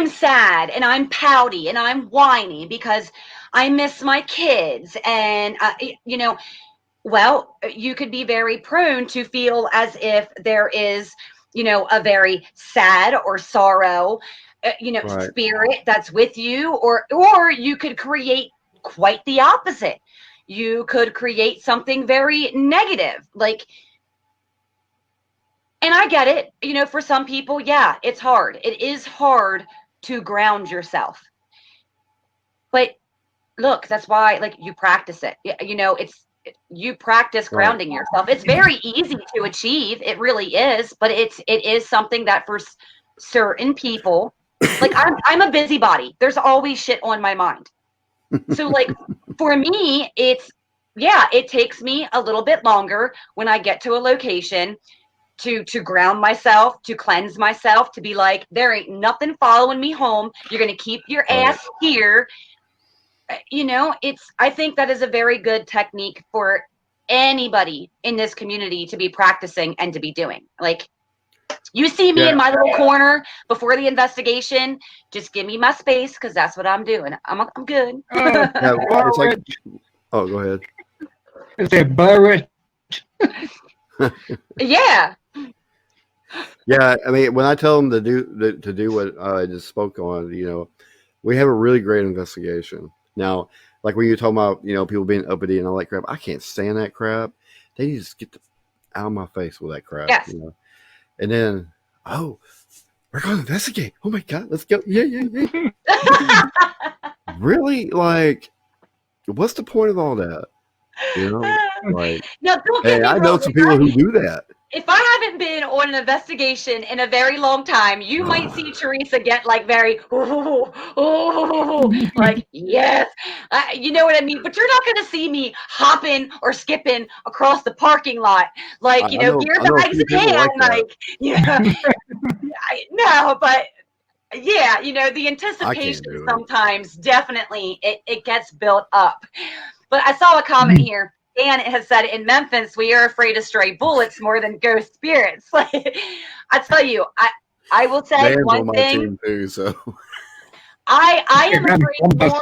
sad and I'm pouty and I'm whiny because I miss my kids and you know, well, you could be very prone to feel as if there is, you know, a very sad or sorrow, you know, Right. spirit that's with you, or you could create quite the opposite. You could create something very negative, like, and I get it, you know, for some people, yeah, it's hard. It is hard to ground yourself. But look, that's why like you practice it. You know, you practice Right. grounding yourself. It's very easy to achieve. It really is, but it is something that for certain people, like I'm a busybody. There's always shit on my mind. So like for me, it's yeah, it takes me a little bit longer when I get to a location to ground myself, to cleanse myself, to be like, there ain't nothing following me home. You're gonna keep your Right. ass here. You know, I think that is a very good technique for anybody in this community to be practicing and to be doing. Like, you see me in Yeah. my little corner before the investigation, just give me my space because that's what I'm doing. I'm good. Yeah. It's like, Burrich. oh, go ahead. Is it Burrich? Yeah. Yeah. I mean, when I tell them to do what I just spoke on, you know, we have a really great investigation. Now, like when you're talking about, you know, people being uppity and all that crap, I can't stand that crap. They need to just get out of my face with that crap, Yes. you know. And then, oh, we're going to investigate. Oh my God, let's go. Yeah, yeah, yeah. Really? Like, what's the point of all that? You know, like, Now, don't get hey, me I know wrong. some people who do that. if I haven't been on an investigation in a very long time, you might see Teresa get like very, like, yes, you know what I mean? But you're not going to see me hopping or skipping across the parking lot, like, I know gear I know a bags few in people hand, like that. like, no, but yeah, the I can't anticipation do it. sometimes definitely it gets built up. But I saw a comment here. Dan has said in Memphis we are afraid of stray bullets more than ghost spirits. I tell you, I will say Dan's one on my thing. team too, so I am afraid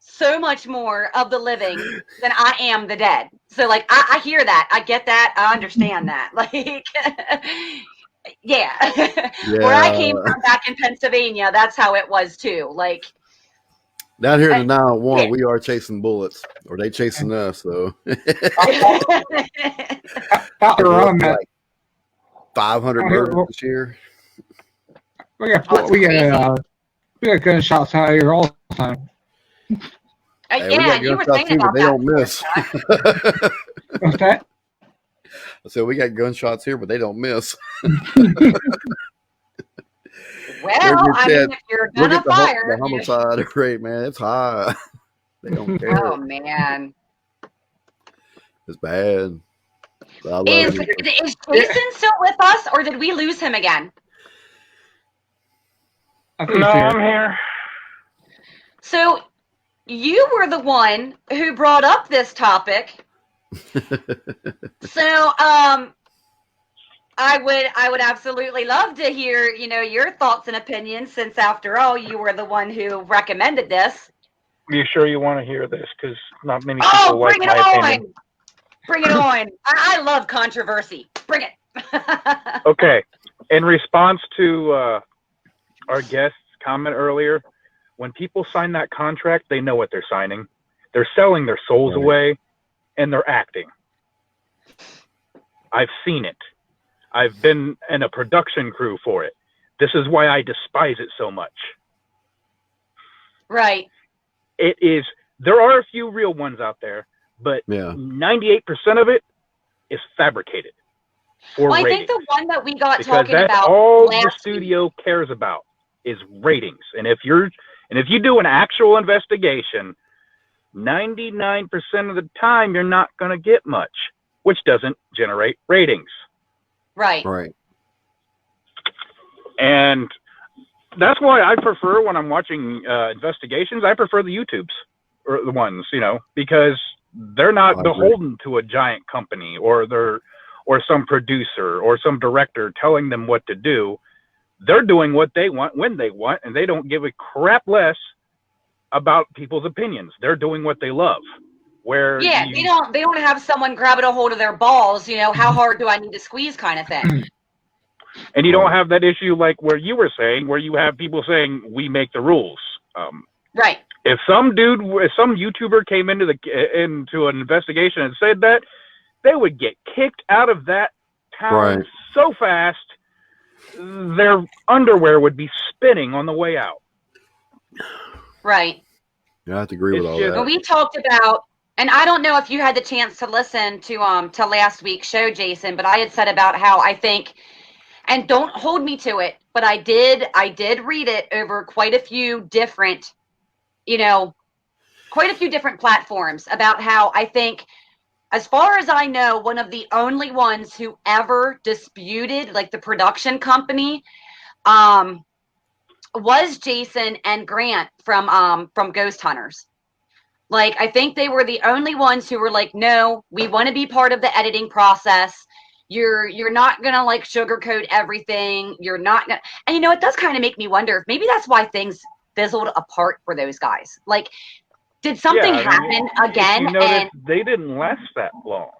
so much more of the living than I am the dead. So like I hear that, I get that, I understand that. Like yeah. Where I came from back in Pennsylvania, that's how it was too. Like down here in the 901, yeah. we are chasing bullets, or they chasing us. So Out there on that, like 500 murders this year. we got Oh, it's we crazy. got gunshots out here all the time. Hey, Yeah, we got and you were gunshots saying too, but about they that don't before, miss. Scott. What's that? So we got gunshots here, but they don't miss. Well, I mean, if you're Look gonna at the fire, homicide rate, man. It's high. They don't care. oh man. It's bad. But I love Is it. Jason still with us, or did we lose him again? I think No, it's here. I'm here. So you were the one who brought up this topic. So I would absolutely love to hear, your thoughts and opinions, since after all you were the one who recommended this. Are you sure you want to hear this? Because not many people Oh, like bring it my on. opinion. Bring it on. I love controversy. Bring it. Okay. In response to our guest's comment earlier, when people sign that contract, they know what they're signing. They're selling their souls away, and they're acting. I've seen it. I've been in a production crew for it. This is why I despise it so much. Right. It is. There are a few real ones out there, but 98% of it is fabricated. Well, I think the one that we got because talking that's about all the studio cares about is ratings. And if you do an actual investigation, 99% of the time you're not going to get much, which doesn't generate ratings. Right. Right. And that's why I prefer, when I'm watching investigations, I prefer the YouTubes, or the ones, because they're not beholden to a giant company or some producer or some director telling them what to do. They're doing what they want when they want, and they don't give a crap less about people's opinions. They're doing what they love. They don't have someone grabbing a hold of their balls, how hard do I need to squeeze kind of thing. And you don't have that issue like where you were saying, where you have people saying we make the rules. Right. If some YouTuber came into an investigation and said that, they would get kicked out of that town so fast, their underwear would be spinning on the way out. Right. Yeah, I have to agree with all that. We talked about, and I don't know if you had the chance to listen to last week's show, Jason, but I had said about how I think, and don't hold me to it, but I did read it over quite a few different platforms, about how I think, as far as I know, one of the only ones who ever disputed, like, the production company, was Jason and Grant from Ghost Hunters. Like, I think they were the only ones who were like, no, we want to be part of the editing process. You're not gonna like sugarcoat everything. You're not gonna, and it does kind of make me wonder if maybe that's why things fizzled apart for those guys. Like, did something happen again? And they didn't last that long.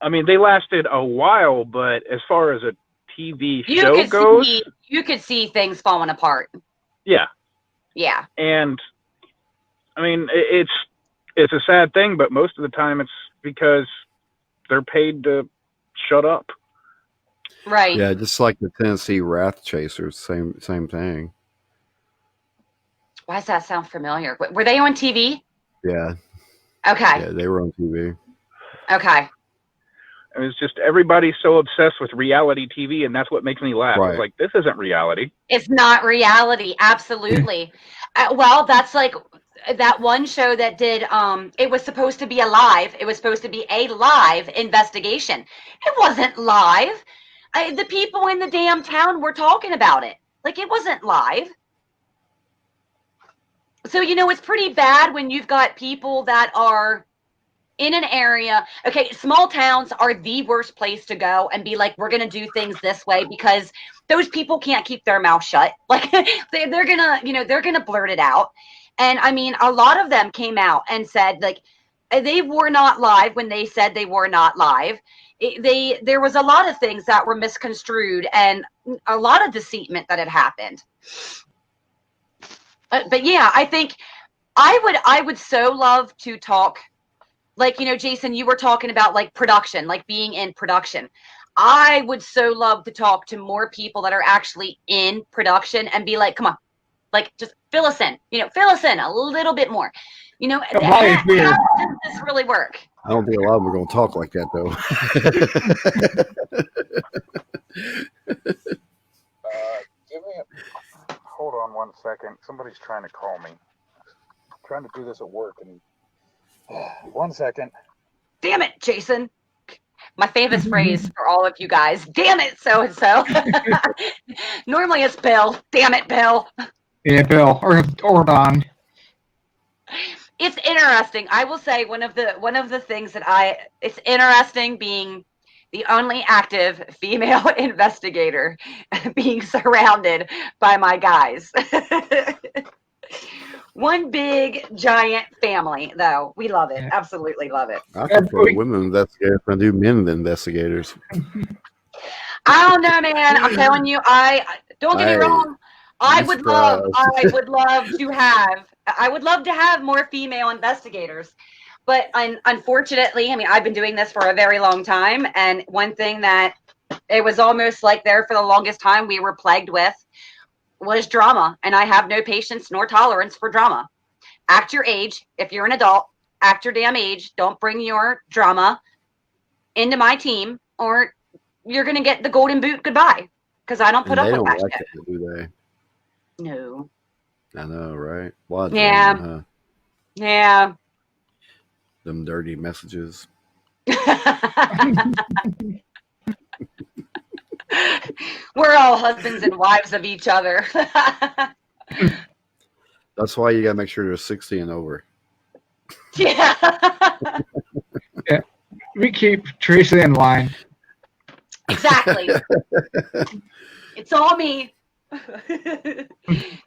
I mean, they lasted a while, but as far as a TV show goes, you could see things falling apart. Yeah. Yeah. And I mean, it's a sad thing, but most of the time it's because they're paid to shut up. Right. Yeah, just like the Tennessee Wrath Chasers, same thing. Why does that sound familiar? Were they on TV? Yeah. Okay. Yeah, they were on TV. Okay. And it's just everybody's so obsessed with reality TV, and that's what makes me laugh. Right. It's like, this isn't reality. It's not reality. Absolutely. Well, that's like that one show that did, it was supposed to be a live investigation. It wasn't live. The people in the damn town were talking about it. Like, it wasn't live. So, it's pretty bad when you've got people that are in an area. Okay, small towns are the worst place to go and be like, we're going to do things this way, because those people can't keep their mouth shut. Like, they're going to, they're going to blurt it out. And I mean, a lot of them came out and said, like, they were not live when they said they were not live. There was a lot of things that were misconstrued and a lot of deceitment that had happened. But yeah, I think I would so love to talk, like, Jason, you were talking about like production, like being in production. I would so love to talk to more people that are actually in production and be like, come on, like, just fill us in, fill us in a little bit more. How does this really work? I don't think a lot of them are going to talk like that, though. Hold on 1 second. Somebody's trying to call me. I'm trying to do this at work, and 1 second. Damn it, Jason. My famous phrase for all of you guys. Damn it, so-and-so. Normally it's Bill. Damn it, Bill. Yeah, Bill or Don. It's interesting. I will say one of the things that it's interesting being the only active female investigator, being surrounded by my guys. One big giant family, though. We love it. Absolutely love it. I prefer women investigators than I do men investigators. I don't know, man. I'm telling you, don't get me wrong. I would love to have more female investigators. But unfortunately, I mean, I've been doing this for a very long time. And one thing that it was almost like there for the longest time we were plagued with was drama. And I have no patience nor tolerance for drama. Act your age. If you're an adult, act your damn age. Don't bring your drama into my team, or you're going to get the golden boot goodbye. Because I don't put up with that shit. It, do they? No. I know, right? Well, yeah. Drama, huh? Yeah. Them dirty messages. We're all husbands and wives of each other. That's why you gotta make sure they're 60 and over. Yeah. Yeah. We keep Teresa in line. Exactly. It's all me.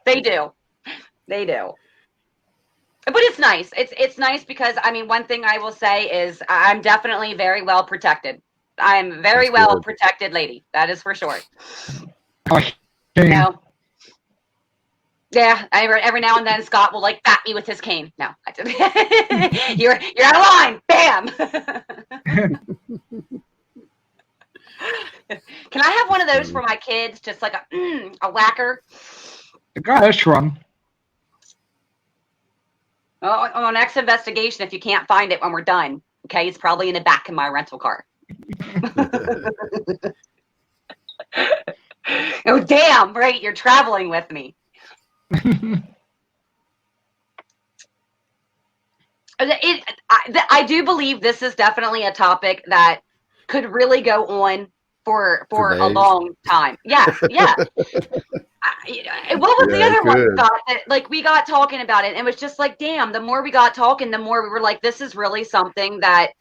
They do. But it's nice. It's nice because, I mean, one thing I will say is I'm definitely very well protected. I'm very well protected lady. That is for sure. No. Yeah, every now and then Scott will like bat me with his cane. No, I didn't. You're out of line. Bam. Can I have one of those for my kids? Just like a whacker. The guy that's run. Oh, on next investigation, if you can't find it when we're done, okay, it's probably in the back of my rental car. Oh, damn, right, you're traveling with me. I do believe this is definitely a topic that could really go on for a long time. Yeah. What was the other one we got? Like, we got talking about it, and it was just like, damn, the more we got talking, the more we were like, this is really something that,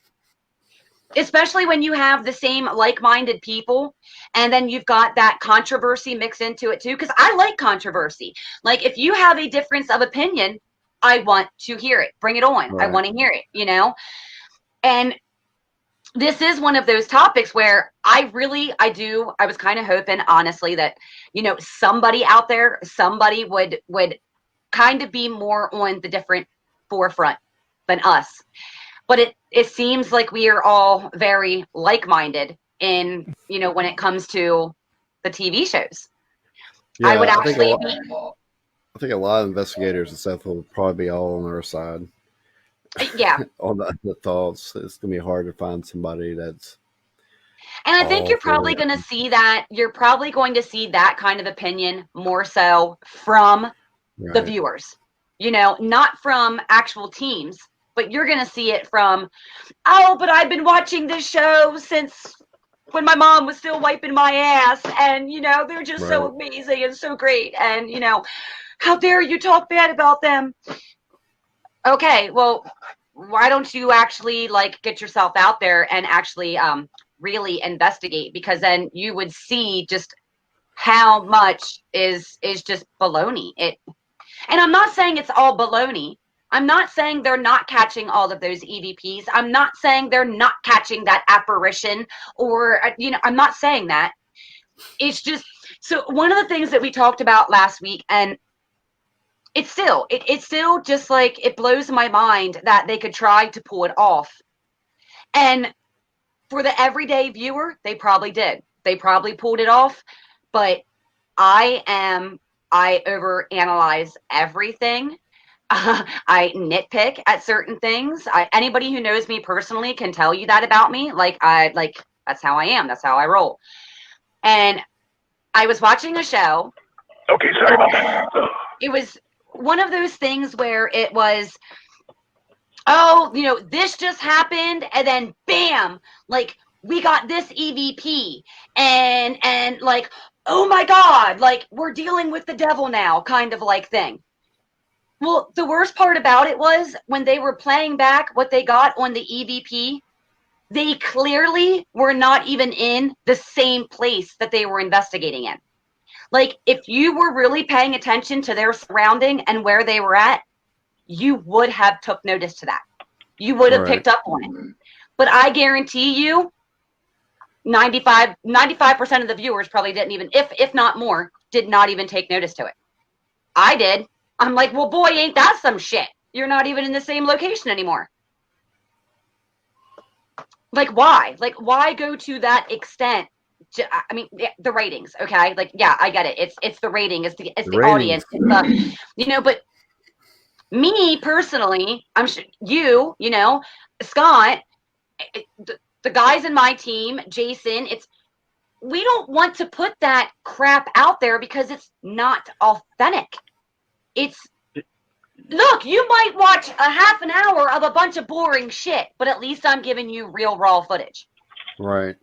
especially when you have the same like-minded people, and then you've got that controversy mixed into it too, because I like controversy. Like, if you have a difference of opinion, I want to hear it. Bring it on. Right. I want to hear it, And this is one of those topics where I was kind of hoping, honestly, that, somebody out there, somebody would kind of be more on the different forefront than us. But it seems like we are all very like-minded in, when it comes to the TV shows. Yeah, I think a lot of investigators and stuff will probably be all on our side. Yeah. On the thoughts. It's going to be hard to find somebody that's And I think All you're for probably going to ratings. see that. You're probably going to see that kind of opinion more so from the Right. viewers, not from actual teams, but you're going to see it from, oh, but I've been watching this show since when my mom was still wiping my ass, and they're just so Right. amazing and so great, and how dare you talk bad about them? Okay, well, why don't you actually get yourself out there and actually really investigate, because then you would see just how much is just baloney. And I'm not saying it's all baloney. I'm not saying they're not catching all of those EVPs. I'm not saying they're not catching that apparition, or I'm not saying that. It's just, so one of the things that we talked about last week, and it's still just it blows my mind that they could try to pull it off. And for the everyday viewer, they probably did. They probably pulled it off, but I overanalyze everything. I nitpick at certain things. Anybody who knows me personally can tell you that about me. That's how I am. That's how I roll. And I was watching a show. Okay, sorry about that. It was one of those things where it was, oh, this just happened, and then bam, we got this EVP, and oh my God, we're dealing with the devil now, kind of thing. Well, the worst part about it was when they were playing back what they got on the EVP, they clearly were not even in the same place that they were investigating in. If you were really paying attention to their surrounding and where they were at, you would have took notice to that. You would have picked up on it. But I guarantee you, 95% of the viewers probably didn't even, if not more, did not even take notice to it. I did. I'm like, well, boy, ain't that some shit. You're not even in the same location anymore. Why? Why go to that extent? I mean, the ratings, okay? Yeah, I get it. It's the rating. It's the audience. It's but me personally, I'm sure Scott, the guys in my team, Jason, we don't want to put that crap out there because it's not authentic. Look, you might watch a half an hour of a bunch of boring shit, but at least I'm giving you real raw footage. Right.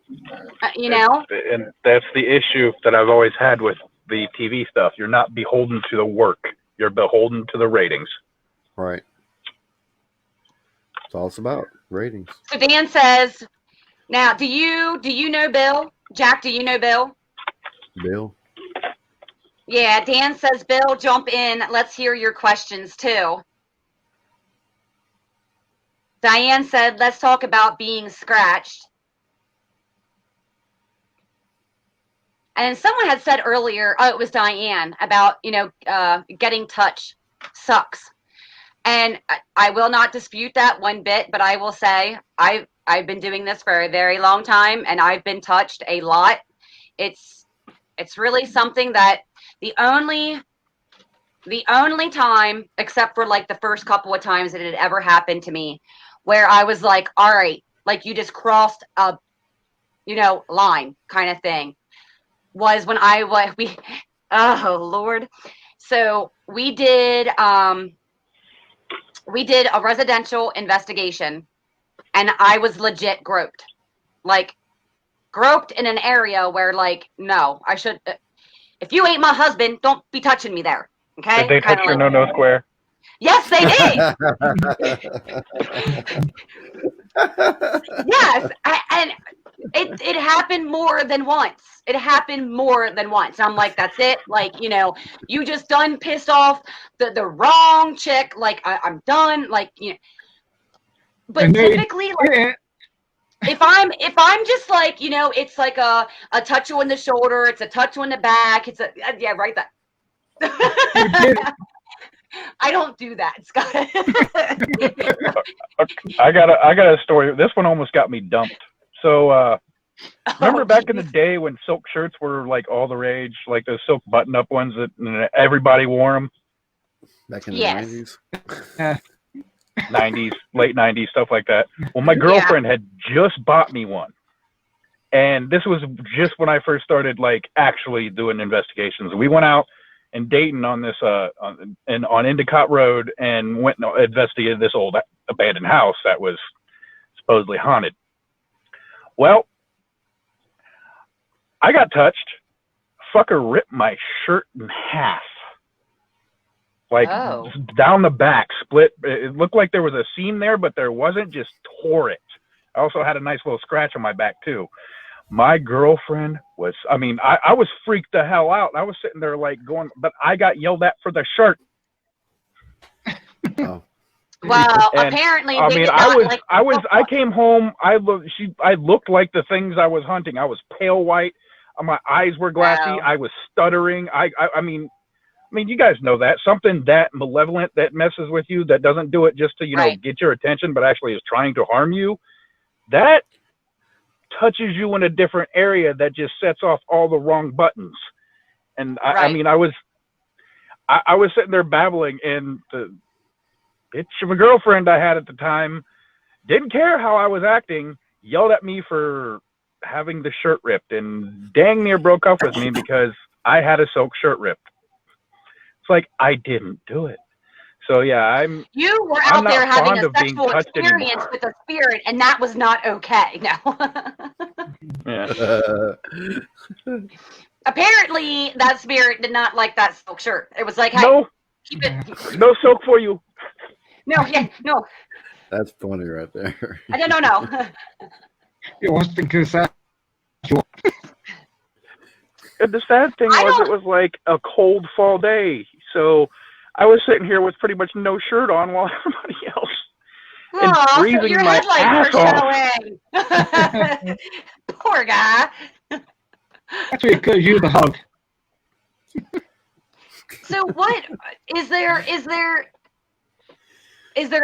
And that's the issue that I've always had with the TV stuff. You're not beholden to the work. You're beholden to the ratings. Right. It's all it's about, ratings. So Dan says, now, do you know Bill? Jack, do you know Bill? Bill? Yeah, Dan says, Bill, jump in. Let's hear your questions, too. Diane said, let's talk about being scratched. And someone had said earlier, oh, it was Diane, about, getting touch sucks. And I will not dispute that one bit, but I will say I've been doing this for a very long time, and I've been touched a lot. It's really something that the only time, except for the first couple of times that it had ever happened to me, where I was like, all right, you just crossed a, line kind of thing, was when oh Lord. So we did a residential investigation, and I was legit groped. Groped in an area where no, I should, if you ain't my husband, don't be touching me there. Okay? Did they touch your no square? Yes, they did. Yes, and it happened more than once. It happened more than once. I'm like, that's it. You just done pissed off the wrong chick. I'm done. But typically, if I'm just it's a touch on the shoulder, it's a touch on the back, it's yeah, right that. I don't do that, Scott. I got a story. This one almost got me dumped. So remember back in the day when silk shirts were all the rage, those silk button-up ones that everybody wore them? Back in the 90s? 90s, late 90s, stuff like that. Well, my girlfriend had just bought me one. And this was just when I first started like actually doing investigations. We went out in Dayton on this on Endicott Road and went and investigated this old abandoned house that was supposedly haunted. Well, I got touched. Fucker ripped my shirt in half. Like down the back, split. It looked like there was a seam there, but there wasn't, just tore it. I also had a nice little scratch on my back too. My girlfriend was, I mean, I was freaked the hell out. I was sitting there like going, but I got yelled at for the shirt. Oh. Well, And, apparently, I they mean, did not I came home. I looked like the things I was hunting. I was pale white. My eyes were glassy. Wow. I was stuttering. I mean, you guys know that something that malevolent that messes with you, that doesn't do it just to, Right. get your attention, but actually is trying to harm you. That touches you in a different area that just sets off all the wrong buttons. And I mean, I was sitting there babbling, and the bitch of a girlfriend I had at the time didn't care how I was acting, yelled at me for having the shirt ripped, and dang near broke up with me because I had a silk shirt ripped. It's like, I didn't do it. So yeah, you were out there having a sexual touched experience anymore. with a spirit, and that was not okay. No. Yeah. Apparently, that spirit did not like that silk shirt. It was like, hey, No, keep it. no silk for you. No, yeah, no. That's funny right there. No. It was the conceptual. And the sad thing was, it was like a cold fall day. So I was sitting here with pretty much no shirt on while everybody else and freezing so your my headlights ass were showing. Poor guy. Actually, it could use a hug. So what is there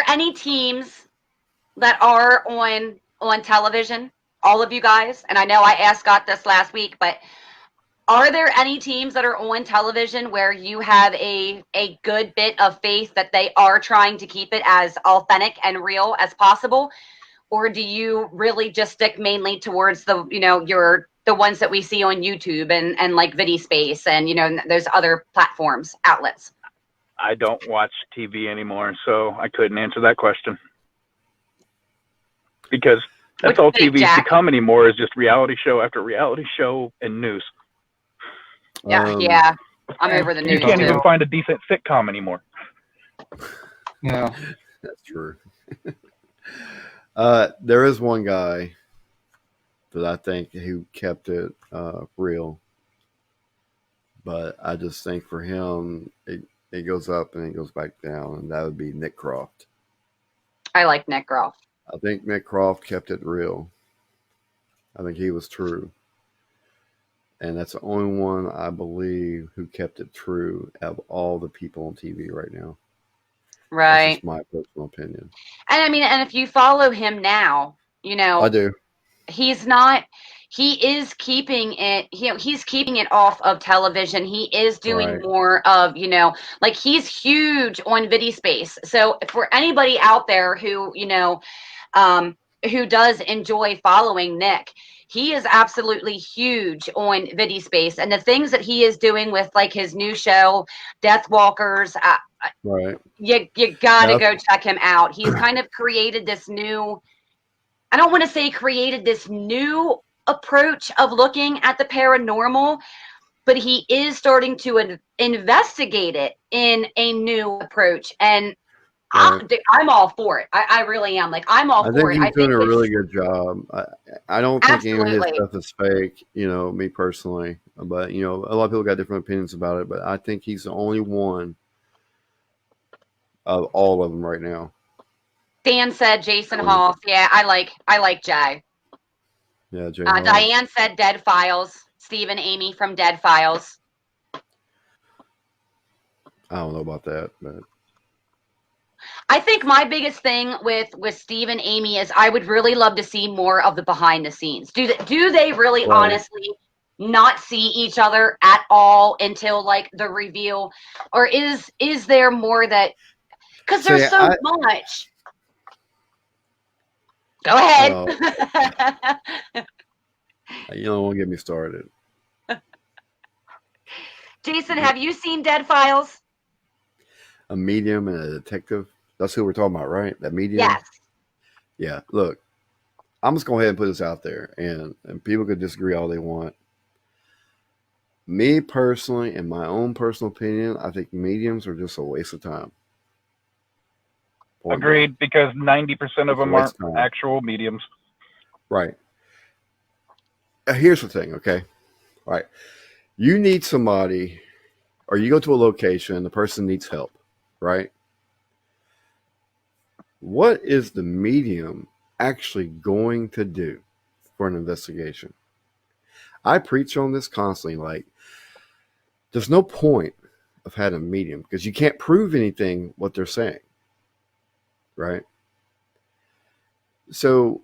any teams that are on television? All of you guys, and I know I asked Scott this last week, but are there any teams that are on television where you have a good bit of faith that they are trying to keep it as authentic and real as possible? Or do you really just stick mainly towards the ones that we see on YouTube and like VidiSpace and those other platforms, outlets? I don't watch TV anymore, so I couldn't answer that question. Because that's all TV's become anymore, is just reality show after reality show and news. Yeah. I'm over the news. You can't even find a decent sitcom anymore. Yeah. That's true. There is one guy that I think who kept it real. But I just think for him, it goes up and it goes back down, and that would be Nick Kraft. I like Nick Kraft. I think Nick Kraft kept it real. I think he was true. And that's the only one I believe who kept it true out of all the people on TV right now. Right. That's just my personal opinion. And I mean, and if you follow him now, I do. He is keeping it, he's keeping it off of television. He is doing more of, like he's huge on VidiSpace. So for anybody out there who does enjoy following Nick, he is absolutely huge on VidiSpace, and the things that he is doing with like his new show, Death Walkers. You gotta go check him out. He's kind of created this new. I don't want to say created this new approach of looking at the paranormal, but he is starting to investigate it in a new approach, and I'm all for it. I really am. Like, I'm all for it. I think he's doing a really good job. I don't think any of his stuff is fake, me personally. But, a lot of people got different opinions about it. But I think he's the only one of all of them right now. Dan said Jason Hall. Yeah, I like Jay. Yeah, Jay. Diane said Dead Files. Steve and Amy from Dead Files. I don't know about that, but I think my biggest thing with Steve and Amy is I would really love to see more of the behind the scenes. Do they really honestly not see each other at all until like the reveal, or is there more that? Because there's so much. Go ahead. You don't want to get me started. Jason, have you seen Dead Files? A medium and a detective. That's who we're talking about, right? That medium? Yes. Yeah. Look, I'm just going to go ahead and put this out there, and people could disagree all they want. Me personally, in my own personal opinion, I think mediums are just a waste of time. Agreed, because 90% of them are actual mediums. Right. Here's the thing, okay? All right. You need somebody, or you go to a location, the person needs help, right? What is the medium actually going to do for an investigation? I preach on this constantly. Like, there's no point of having a medium because you can't prove anything what they're saying, right? So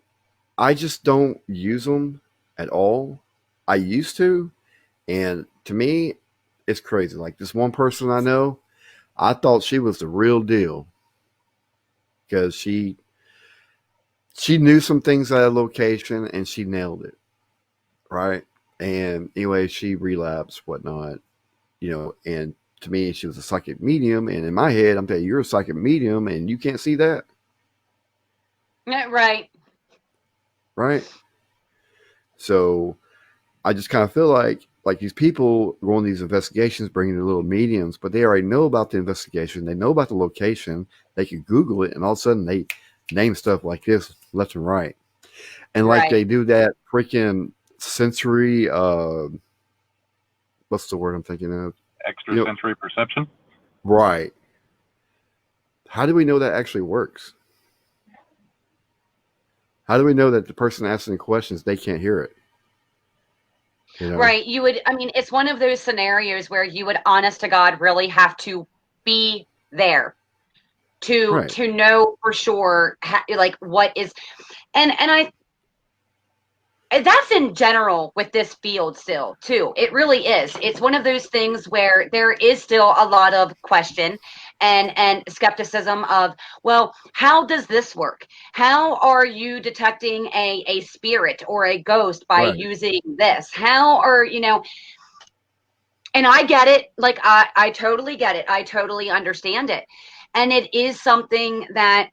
I just don't use them at all. I used to, and to me, it's crazy. Like this one person I know, I thought she was the real deal because she knew some things at a location and she nailed it, right? And anyway, she relapsed, whatnot, and to me, she was a psychic medium. And in my head, I'm telling you, you're a psychic medium and you can't see that. Right. Right. So I just kind of feel like these people go on these investigations, bringing their little mediums, but they already know about the investigation. They know about the location. They can Google it, and all of a sudden they name stuff like this left and right. And like they do that freaking sensory, what's the word I'm thinking of? Extrasensory perception. Right. How do we know that actually works? How do we know that the person asking the questions, they can't hear it? Right. It's one of those scenarios where you would, honest to God, really have to be there to know for sure, what is, and that's in general with this field still too. It really is. It's one of those things where there is still a lot of question and skepticism of, well, how does this work? How are you detecting a spirit or a ghost by using this? How are, and I get it. Like, I totally get it. I totally understand it. And it is something that,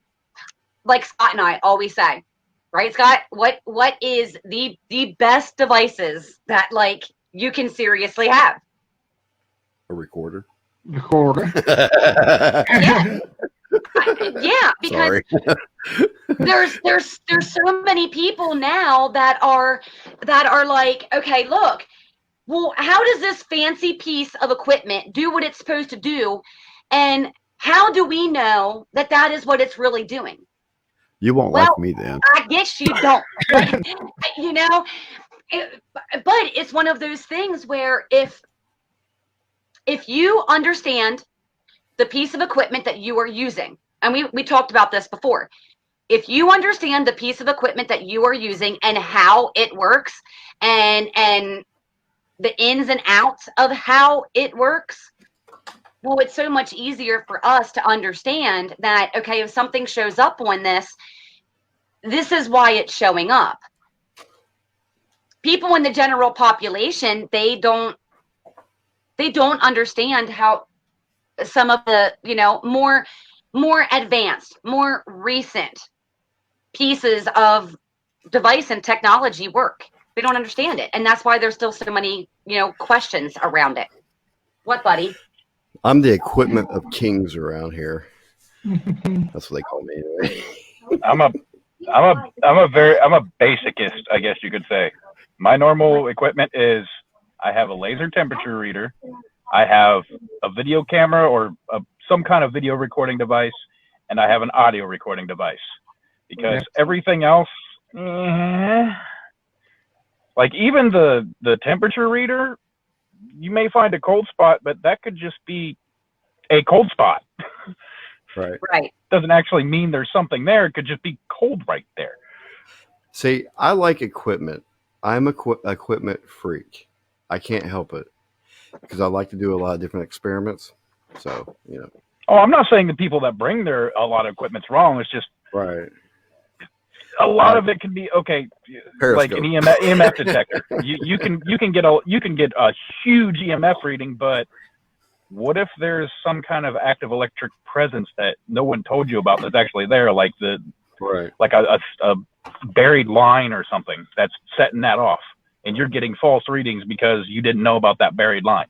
like Scott and I always say, right, Scott? What is the best devices that you can seriously have? A recorder. Yeah, because there's so many people now that are like, okay, look, well, how does this fancy piece of equipment do what it's supposed to do, and how do we know that is what it's really doing? You won't like me then. I guess you don't. But it's one of those things where if you understand the piece of equipment that you are using, and we talked about this before, if you understand the piece of equipment that you are using and how it works and the ins and outs of how it works, well, it's so much easier for us to understand that, okay, if something shows up on this is why it's showing up. People in the general population, they don't understand how some of the, more advanced, more recent pieces of device and technology work. They don't understand it. And that's why there's still so many, questions around it. What, buddy? I'm the equipment of kings around here. That's what they call me anyway. I'm a basicist, I guess you could say. My normal equipment is I have a laser temperature reader, I have a video camera or some kind of video recording device, and I have an audio recording device. Because everything else, like even the temperature reader, you may find a cold spot, but that could just be a cold spot. Right. Doesn't actually mean there's something there. It could just be cold right there. See, I like equipment. I'm a equipment freak. I can't help it because I like to do a lot of different experiments. So, Oh, I'm not saying the people that bring a lot of equipment's wrong. It's just right. a lot of it can be okay, like an EMF detector. You can get a huge EMF reading, but what if there's some kind of active electric presence that no one told you about that's actually there, like like a buried line or something that's setting that off, and you're getting false readings because you didn't know about that buried line.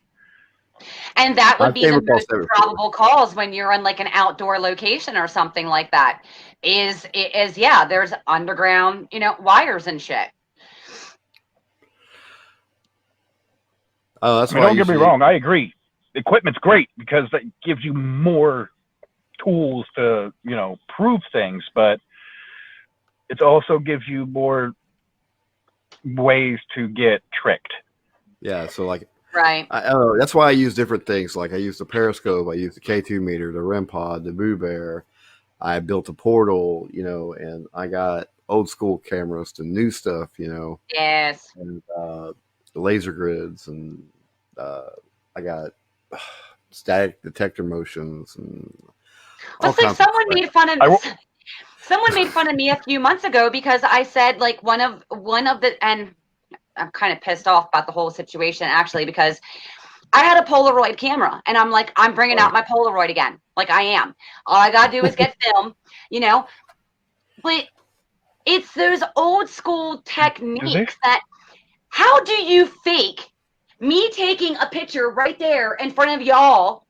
And that would be the most probable cause when you're in like an outdoor location or something like that. Is yeah, there's underground, wires and shit. Oh, that's don't get me wrong. I agree. Equipment's great because that gives you more tools to, prove things, but it also gives you more ways to get tricked. Yeah. So like, right. That's why I use different things. Like I use the periscope, I use the K2 meter, the REM pod, the Boo Bear. I built a portal, and I got old school cameras to new stuff, Yes. And the laser grids, and I got static detector motions, and let's say someone made fun of me. Someone made fun of me a few months ago because I said like one of the, and I'm kind of pissed off about the whole situation actually, because I had a Polaroid camera and I'm like, I'm bringing out my Polaroid again. Like I am. All I got to do is get film, but it's those old school techniques that, how do you fake me taking a picture right there in front of y'all,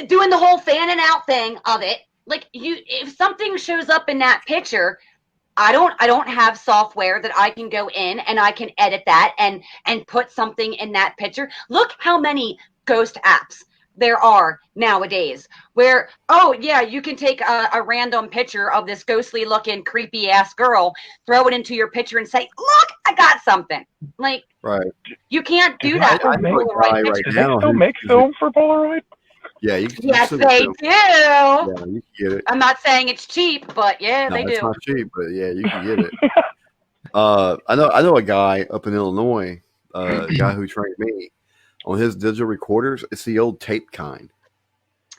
doing the whole fanning out thing of it? Like if something shows up in that picture, I don't have software that I can go in and I can edit that and put something in that picture. Look how many ghost apps there are nowadays where, oh yeah, you can take a random picture of this ghostly looking creepy ass girl, throw it into your picture and say, look, I got something. Like, you can't do that for Polaroid pictures. Do they still make film for Polaroid? Yeah, yes, they do. Yeah, you can get it. I'm not saying it's cheap, but yeah, they do. It's not cheap, but yeah, you can get it. I know a guy up in Illinois, a guy who trained me on his digital recorders. It's the old tape kind.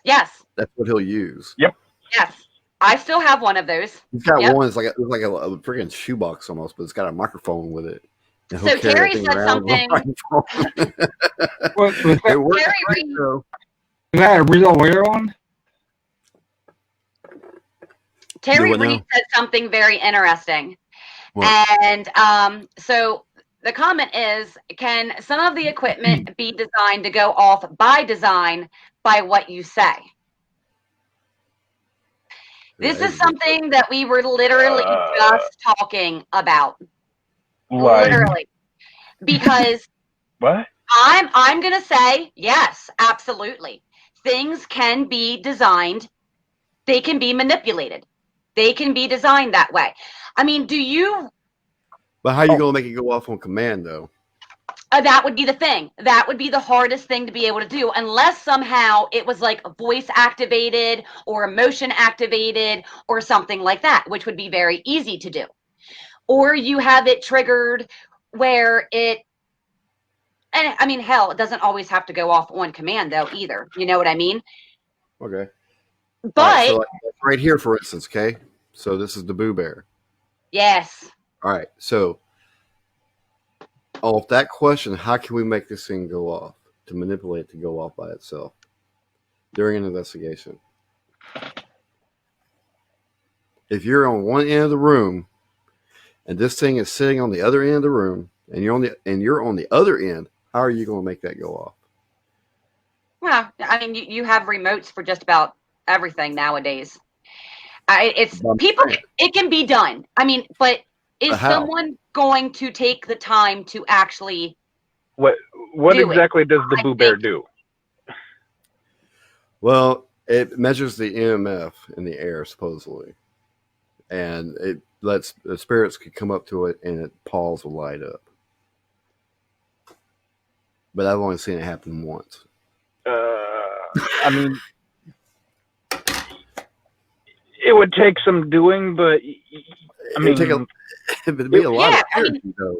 Yes, that's what he'll use. Yep. Yes, I still have one of those. He's got one. It's like a freaking shoebox almost, but it's got a microphone with it. So Terry said something. It works. Is that a real wear on? Terry Reed said something very interesting. What? And so the comment is, can some of the equipment be designed to go off by design by what you say? This is something that we were literally just talking about. Literally. Because what? I'm going to say, yes, absolutely. Things can be designed. They can be manipulated. They can be designed that way. I mean, do you... But how are you going to make it go off on command, though? That would be the thing. That would be the hardest thing to be able to do, unless somehow it was like voice activated or emotion activated or something like that, which would be very easy to do. Or you have it triggered where it... And I mean, hell, it doesn't always have to go off on command, though, either. You know what I mean? Okay. But right, so right here, for instance, okay? So this is the Boo Bear. Yes. All right. So off that question, how can we make this thing go off, to manipulate it to go off by itself during an investigation? If you're on one end of the room and this thing is sitting on the other end of the room and you're on the other end, how are you going to make that go off? Well, I mean, you have remotes for just about everything nowadays. It can be done. I mean, but is someone going to take the time to actually what exactly does the Boo Bear do? Well, it measures the EMF in the air, supposedly. And it lets the spirits could come up to it and its paws will light up. But I've only seen it happen once. I mean, it would take some doing, but I mean, it'd be a lot of energy, though.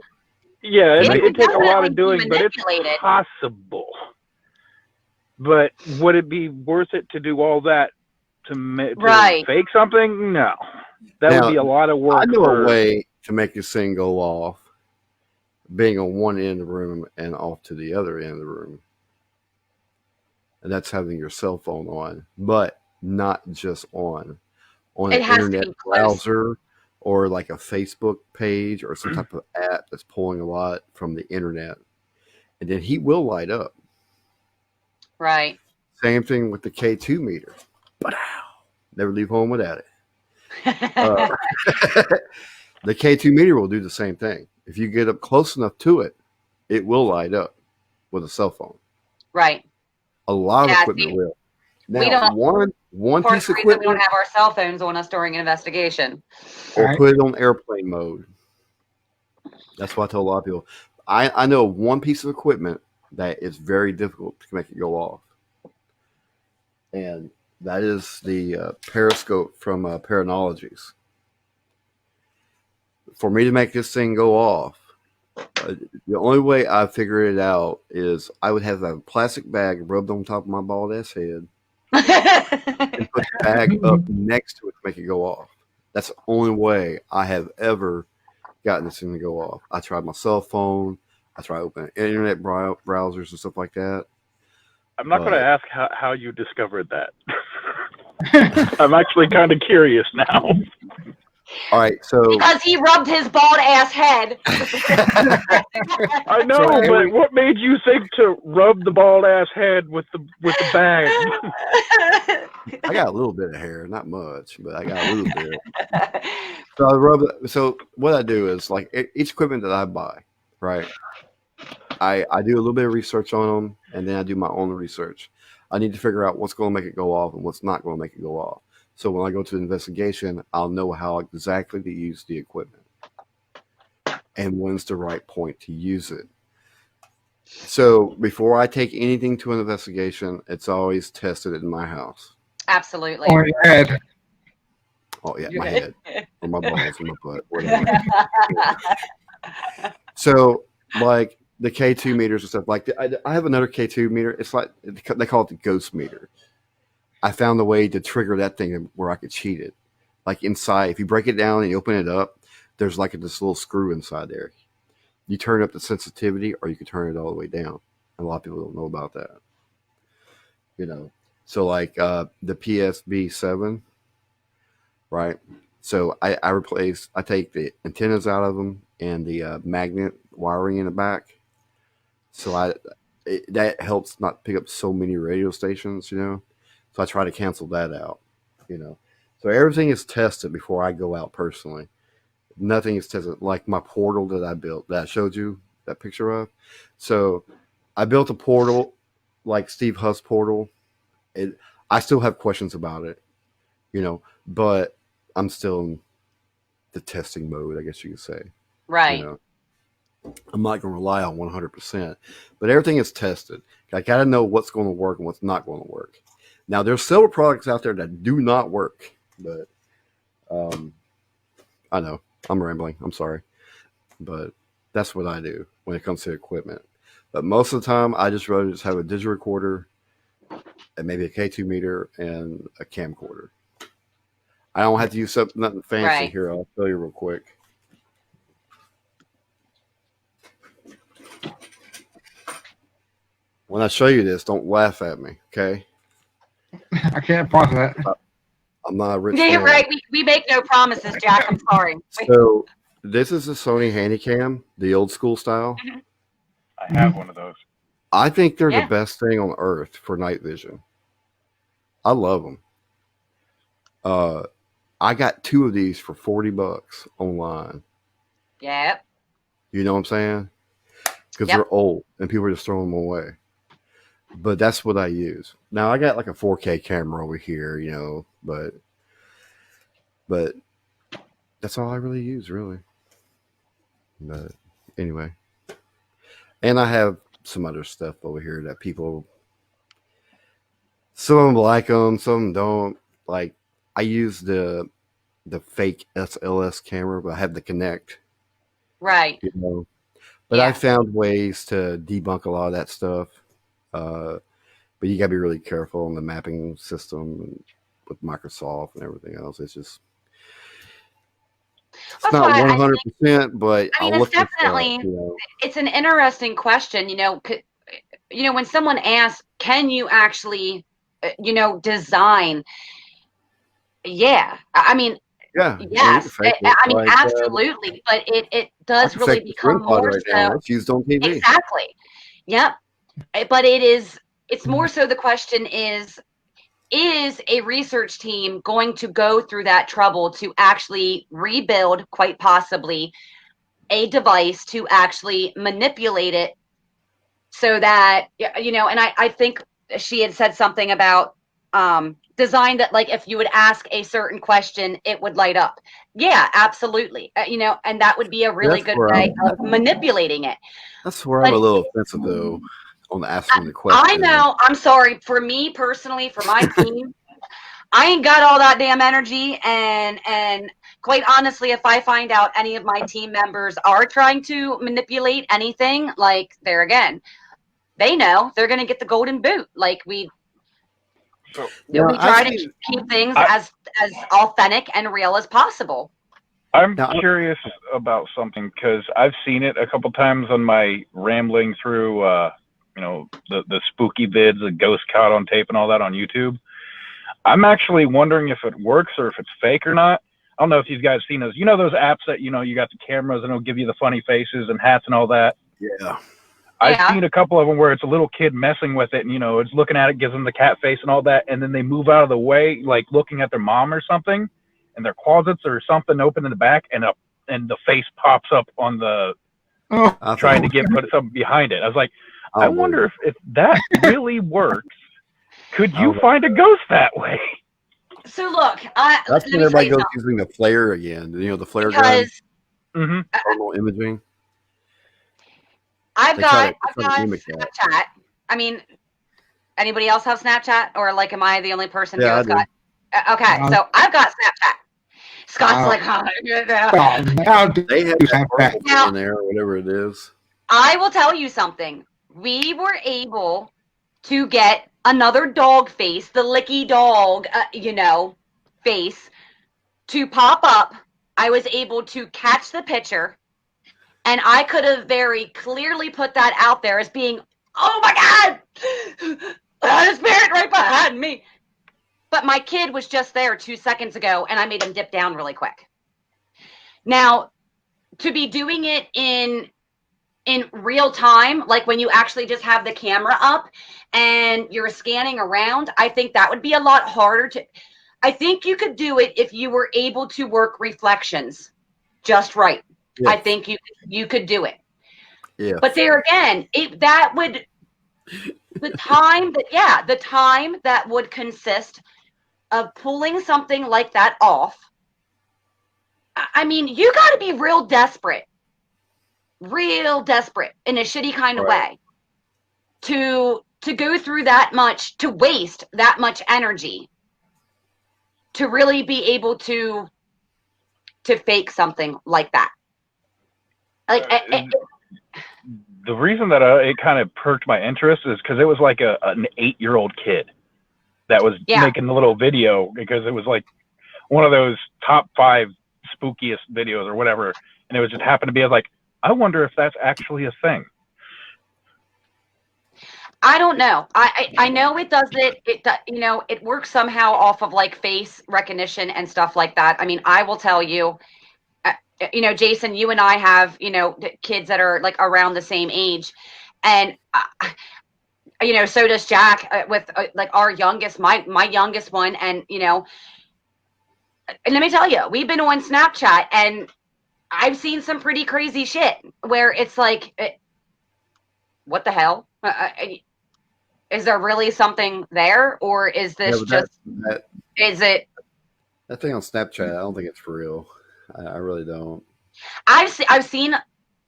Yeah, it'd take a lot of doing, but it's possible. But would it be worth it to do all that to fake something? No. that Now, would be a lot of work. I know for, a way to make this thing go off, being on one end of the room and off to the other end of the room. And that's having your cell phone on, but not just on It an has to internet be close. browser or like a Facebook page or some type of app that's pulling a lot from the internet. And then he will light up. Right. Same thing with the K2 meter. But never leave home without it. The K2 meter will do the same thing. If you get up close enough to it, it will light up with a cell phone. Right. A lot of Yeah, equipment see, will. we Now, don't. one Part piece of of the reason we don't equipment, have our cell phones on us during an investigation. or Right. put it on airplane mode. That's what I tell a lot of people. I know one piece of equipment that is very difficult to make it go off, and that is the periscope from Paranologies. For me to make this thing go off, the only way I figure it out is I would have a plastic bag rubbed on top of my bald ass head and put the bag up next to it to make it go off. That's the only way I have ever gotten this thing to go off. I tried my cell phone. I tried opening internet browsers and stuff like that. I'm not going to But ask how you discovered that. I'm actually kind of curious now. all right, so Because he rubbed his bald ass head. I know, So but what made you think to rub the bald ass head with the bag? I got a little bit of hair, not much, but I got a little bit. So I rub it. So what I do is like each equipment that I buy, right? I do a little bit of research on them, and then I do my own research. I need to figure out what's going to make it go off and what's not going to make it go off. So when I go to the investigation, I'll know how exactly to use the equipment and when's the right point to use it. So before I take anything to an investigation, it's always tested in my house. Absolutely. On your head. Oh yeah, my head or my balls or my butt, whatever. So like the K2 meters and stuff, like I have another K2 meter. It's like they call it the ghost meter. I found a way to trigger that thing where I could cheat it. Like inside, if you break it down and you open it up, there's like this little screw inside there. You turn up the sensitivity, or you can turn it all the way down. A lot of people don't know about that. You know, so like the PSB7, right? So I take the antennas out of them and the magnet wiring in the back. So that helps not pick up so many radio stations, you know. So I try to cancel that out, you know. So everything is tested before I go out personally. Nothing is tested. Like my portal that I built, that I showed you that picture of. So I built a portal like Steve Huff's portal. I still have questions about it, you know, but I'm still in the testing mode, I guess you could say. Right. You know, I'm not going to rely on 100%, but everything is tested. I got to know what's going to work and what's not going to work. Now, there's several products out there that do not work, but I know I'm rambling. I'm sorry, but that's what I do when it comes to equipment. But most of the time, I just rather just have a digital recorder and maybe a K2 meter and a camcorder. I don't have to use nothing fancy Right. here. I'll tell you real quick. When I show you this, don't laugh at me, okay? I can't pause that. I'm not a rich Yeah, man. right. We make no promises, Jack. I'm sorry. So this is a Sony Handycam, the old school style. I have one of those. I think they're Yeah. the best thing on earth for night vision. I love them. I got 2 of these for $40 online. Yep. You know what I'm saying? Because Yep. they're old and people are just throwing them away. But that's what I use. Now I got like a 4K camera over here, you know, but that's all I really use, really. But anyway, and I have some other stuff over here that people, some of them like them, some of them don't. Like I use the fake SLS camera, but I have the Connect, Right. you know. But I Yeah. found ways to debunk a lot of that stuff. But you gotta be really careful on the mapping system and with Microsoft and everything else. It's just It's That's not why 100%, but I mean, I'll it's look into definitely, it. it's an interesting question. When someone asks, can you actually, design? Yeah. I mean, Yeah, I mean, you can yes. fake it. Like, Absolutely. But it I does can really fake this REM become pod more right now. so. It's used on TV. Exactly. Yep. But it's more so the question is a research team going to go through that trouble to actually rebuild, quite possibly, a device to actually manipulate it so that, and I think she had said something about design that, like, if you would ask a certain question, it would light up. Yeah, absolutely. And that would be a really That's good where way of manipulating it. that's where I'm But a little offensive though on asking the I question. know, I'm sorry, for me personally, for my team, I ain't got all that damn energy, and quite honestly, if I find out any of my team members are trying to manipulate anything, like, there again, they know they're going to get the golden boot. Like, we Now, I've try to seen keep things I, as authentic and real as possible. I'm now, curious about something because I've seen it a couple times on my rambling through, the spooky vids, the ghost caught on tape and all that on YouTube. I'm actually wondering if it works or if it's fake or not. I don't know if you guys seen those. You know those apps that, you got the cameras and it'll give you the funny faces and hats and all that? yeah. I've Yeah. seen a couple of them where it's a little kid messing with it and, it's looking at it, gives them the cat face and all that, and then they move out of the way, like looking at their mom or something, and their closets or something open in the back, and the face pops up on the Oh, trying to put something behind it. I was like, I don't believe wonder it. if that really works. Could I you don't know. find a ghost that way? So look, That's let when me tell everybody you goes something. using the flare again. The flare gun, Because Mm-hmm. thermal imaging. I've They try got to, they try to mimic that. Snapchat. I mean, anybody else have Snapchat, or, like, am I the only person here Yeah, I that's do. got? Okay, so I've got Snapchat. Scott's like, oh, now do They have that have that. purple thing in there, or whatever it is. I will tell you something. We were able to get another dog face, the licky dog, face, to pop up. I was able to catch the picture, and I could have very clearly put that out there as being, oh my God, a spirit right behind me. But my kid was just there 2 seconds ago, and I made him dip down really quick. Now, to be doing it in real time, like when you actually just have the camera up and you're scanning around, I think that would be a lot harder to. I think you could do it if you were able to work reflections just right. Yes. I think you could do it. Yeah. But there again, the time that would consist of pulling something like that off. I mean, you got to be real desperate in a shitty kind of way to go through that much, to waste that much energy to really be able to fake something like that. Like, The reason that it kind of perked my interest is because it was like an 8-year-old kid that was making the little video, because it was like one of those top 5 spookiest videos or whatever, and it was just happened to be. I was like, I wonder if that's actually a thing. I don't know. I know it does it. It works somehow off of, like, face recognition and stuff like that. I mean, I will tell you, Jason, you and I have, kids that are, like, around the same age, and so does Jack, with like our youngest, my youngest one, and let me tell you, we've been on Snapchat, and I've seen some pretty crazy shit where it's like, what the hell? Is there really something there, or is this is it? That thing on Snapchat, I don't think it's for real. I really don't. I've seen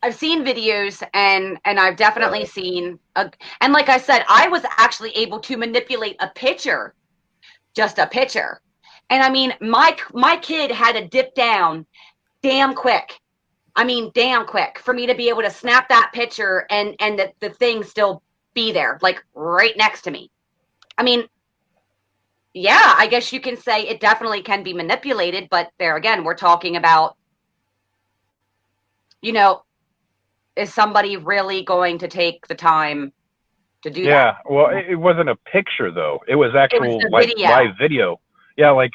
videos, and I've definitely seen and like I said, I was actually able to manipulate a picture, just a picture. And I mean, my kid had to dip down damn quick. I mean, damn quick for me to be able to snap that picture and the thing still be there, like, right next to me. I mean, yeah, I guess you can say it definitely can be manipulated, but there again, we're talking about is somebody really going to take the time to do that? Yeah, well, it wasn't a picture though. It was actual like video. live video. Yeah, like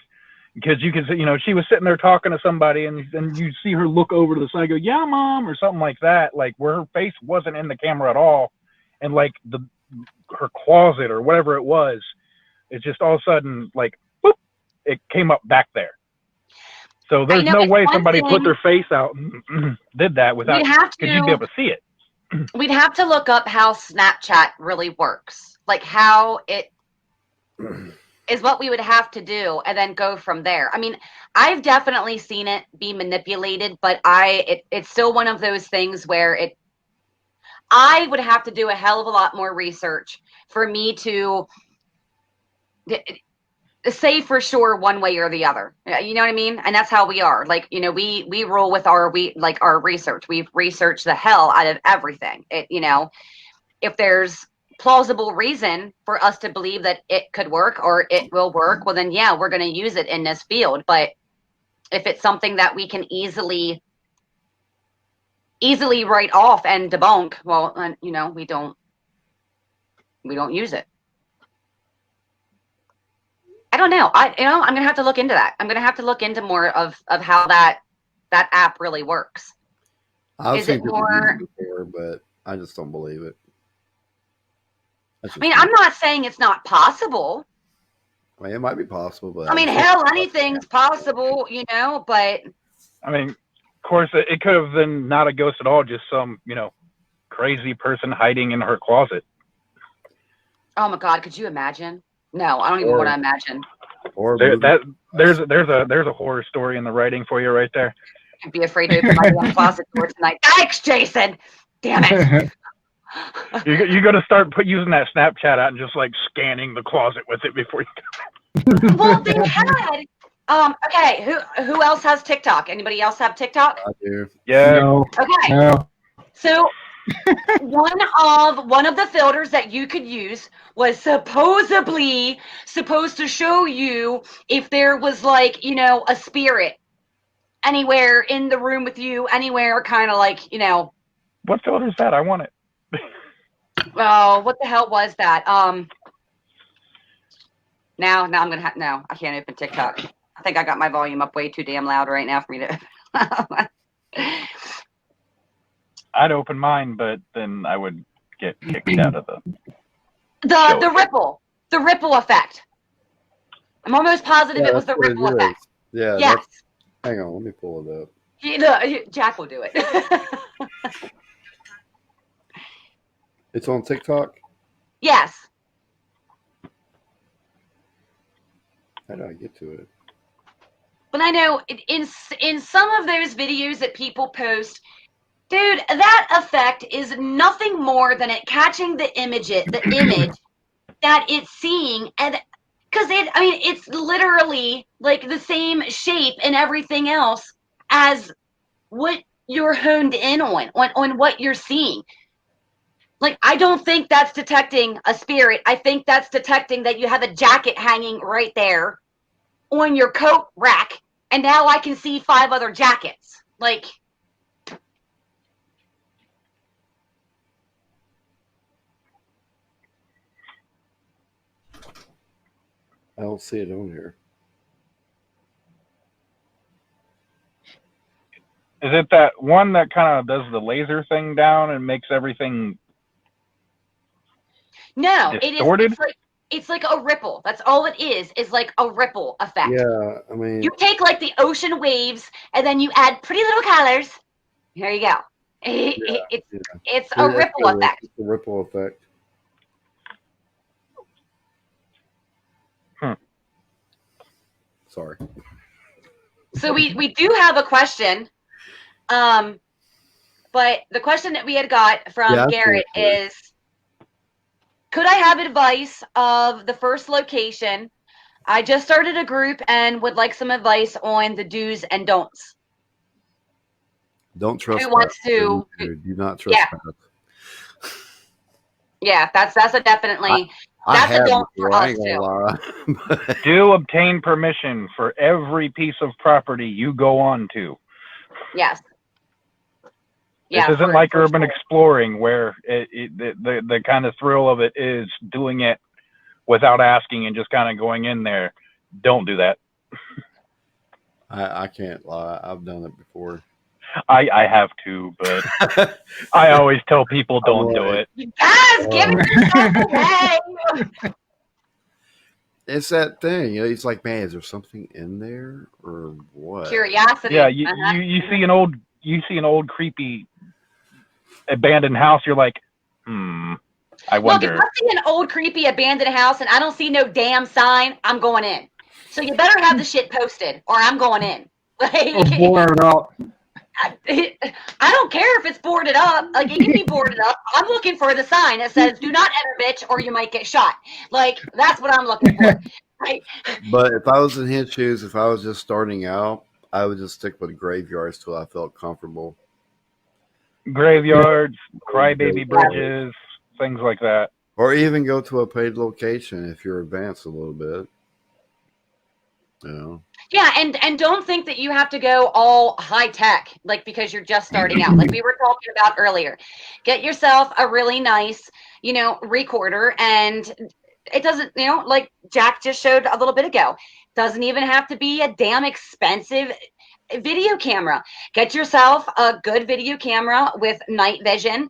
because you can see, she was sitting there talking to somebody, and you see her look over to the side, and go, "Yeah, mom," or something like that, like where her face wasn't in the camera at all, and like her closet or whatever it was, it just all of a sudden like, whoop, it came up back there. So there's no way somebody put their face out and did that without, because you'd be able to see it. We'd have to look up how Snapchat really works, like how it is, what we would have to do, and then go from there. I mean, I've definitely seen it be manipulated, but it's still one of those things where I would have to do a hell of a lot more research for me to say for sure one way or the other. You know what I mean? And that's how we are. Like, we roll with our research. We've researched the hell out of everything. If there's plausible reason for us to believe that it could work or it will work, well then yeah, we're going to use it in this field. But if it's something that we can easily write off and debunk, well, we don't use it. I don't know. I'm going to have to look into that. I'm going to have to look into more of how that app really works. I've seen people use it before, but I just don't believe it. I mean, I'm not saying it's not possible. I mean, it might be possible, but I mean, hell, anything's possible, but I mean, of course, it could have been not a ghost at all, just some, crazy person hiding in her closet. Oh my God, could you imagine? No, I don't even want to imagine. Or there's a horror story in the writing for you right there. I'd be afraid to open my damn closet door tonight. Thanks, Jason. Damn it. You got to start using that Snapchat out and just like scanning the closet with it before you. Well, they had. Okay. Who else has TikTok? Anybody else have TikTok? I do. Yeah. No. Okay. No. So one of the filters that you could use was supposedly supposed to show you if there was like, a spirit anywhere in the room with you, anywhere kind of like, What filter is that? I want it. Oh, what the hell was that? Now I'm gonna have I can't open TikTok. I think I got my volume up way too damn loud right now for me to. I'd open mine, but then I would get kicked out of the ripple effect. I'm almost positive it was the ripple effect. Yeah. Yes. Hang on, let me pull it up. Jack will do it. It's on TikTok? Yes. How do I get to it? But I know in some of those videos that people post, dude, that effect is nothing more than it catching the image that it's seeing, and because it's literally like the same shape and everything else as what you're honed in on what you're seeing. Like, I don't think that's detecting a spirit. I think that's detecting that you have a jacket hanging right there on your coat rack, and now I can see 5 other jackets. Like, I don't see it on here. Is it that one that kind of does the laser thing down and makes everything no, distorted? It's like a ripple. That's all it is like a ripple effect. Yeah, I mean, you take like the ocean waves and then you add pretty little colors. Here you go. It's a ripple effect. It's a ripple effect. Sorry. So we do have a question. But the question that we had got from Garrett is, could I have advice of the first location? I just started a group and would like some advice on the do's and don'ts. Don't trust. Who wants to? Do not trust. Yeah, that's a definitely. That's a don't for us too. Do obtain permission for every piece of property you go on to. Yes. Yeah, This isn't like urban exploring where the kind of thrill of it is doing it without asking and just kind of going in there. Don't do that. I can't lie. I've done it before. I have to, but I always tell people don't do it. Guys, give yourself away. It's that thing. You know, it's like, man, is there something in there or what? Curiosity. Yeah, you see an old creepy abandoned house. You're like, I wonder. Look, if I see an old creepy abandoned house and I don't see no damn sign, I'm going in. So you better have the shit posted, or I'm going in. Or board up. I don't care if it's boarded up. Like, it can be boarded up. I'm looking for the sign that says "Do not enter, bitch, or you might get shot." Like, that's what I'm looking for. Right? But if I was in his shoes, if I was just starting out, I would just stick with graveyards till I felt comfortable. Graveyards, crybaby bridges, things like that. Or even go to a paid location if you're advanced a little bit. You know. Yeah, and don't think that you have to go all high tech, like, because you're just starting out. Like we were talking about earlier. Get yourself a really nice, recorder, and it doesn't, like Jack just showed a little bit ago, doesn't even have to be a damn expensive video camera. Get yourself a good video camera with night vision.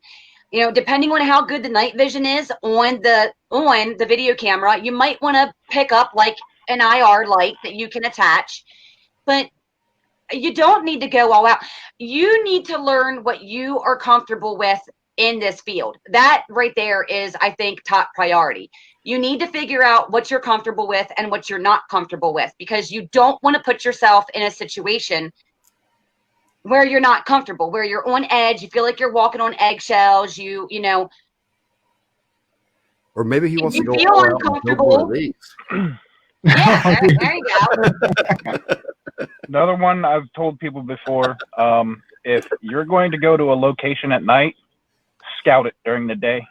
Depending on how good the night vision is on the video camera, you might want to pick up like an IR light that you can attach, but you don't need to go all out. You need to learn what you are comfortable with in this field. That right there is, I think, top priority. You need to figure out what you're comfortable with and what you're not comfortable with, because you don't want to put yourself in a situation where you're not comfortable, where you're on edge, you feel like you're walking on eggshells, you know. Or maybe he wants to go feel all out and build one of these. Yeah, there you go. Another one I've told people before, if you're going to go to a location at night, scout it during the day.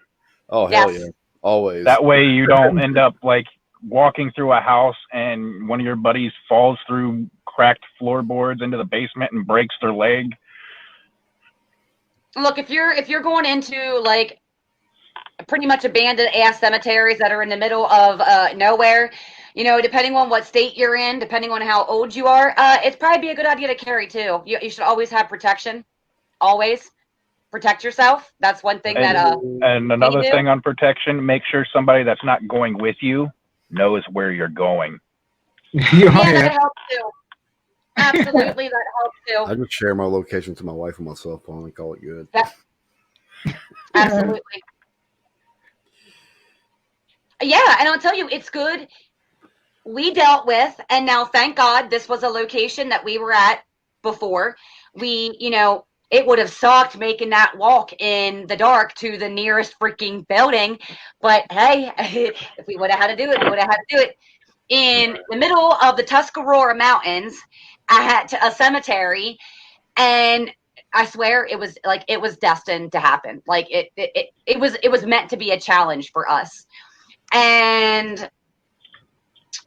Oh, hell yeah. Always. That way you don't end up like walking through a house and one of your buddies falls through cracked floorboards into the basement and breaks their leg. Look, if you're going into like pretty much abandoned ass cemeteries that are in the middle of nowhere, depending on what state you're in, depending on how old you are, it's probably be a good idea to carry too. You should always have protection. Always protect yourself. That's one thing and another thing on protection, make sure somebody that's not going with you knows where you're going. Yeah, that helps too. Absolutely, that helps too. I just share my location to my wife on my cell phone and call it good. Absolutely. Yeah, and I'll tell you, it's good. We dealt with, and now thank God this was a location that we were at before. We, it would have sucked making that walk in the dark to the nearest freaking building. But hey, if we would have had to do it, we would have had to do it. In the middle of the Tuscarora Mountains at a cemetery, and I swear it was destined to happen. Like it was meant to be a challenge for us. And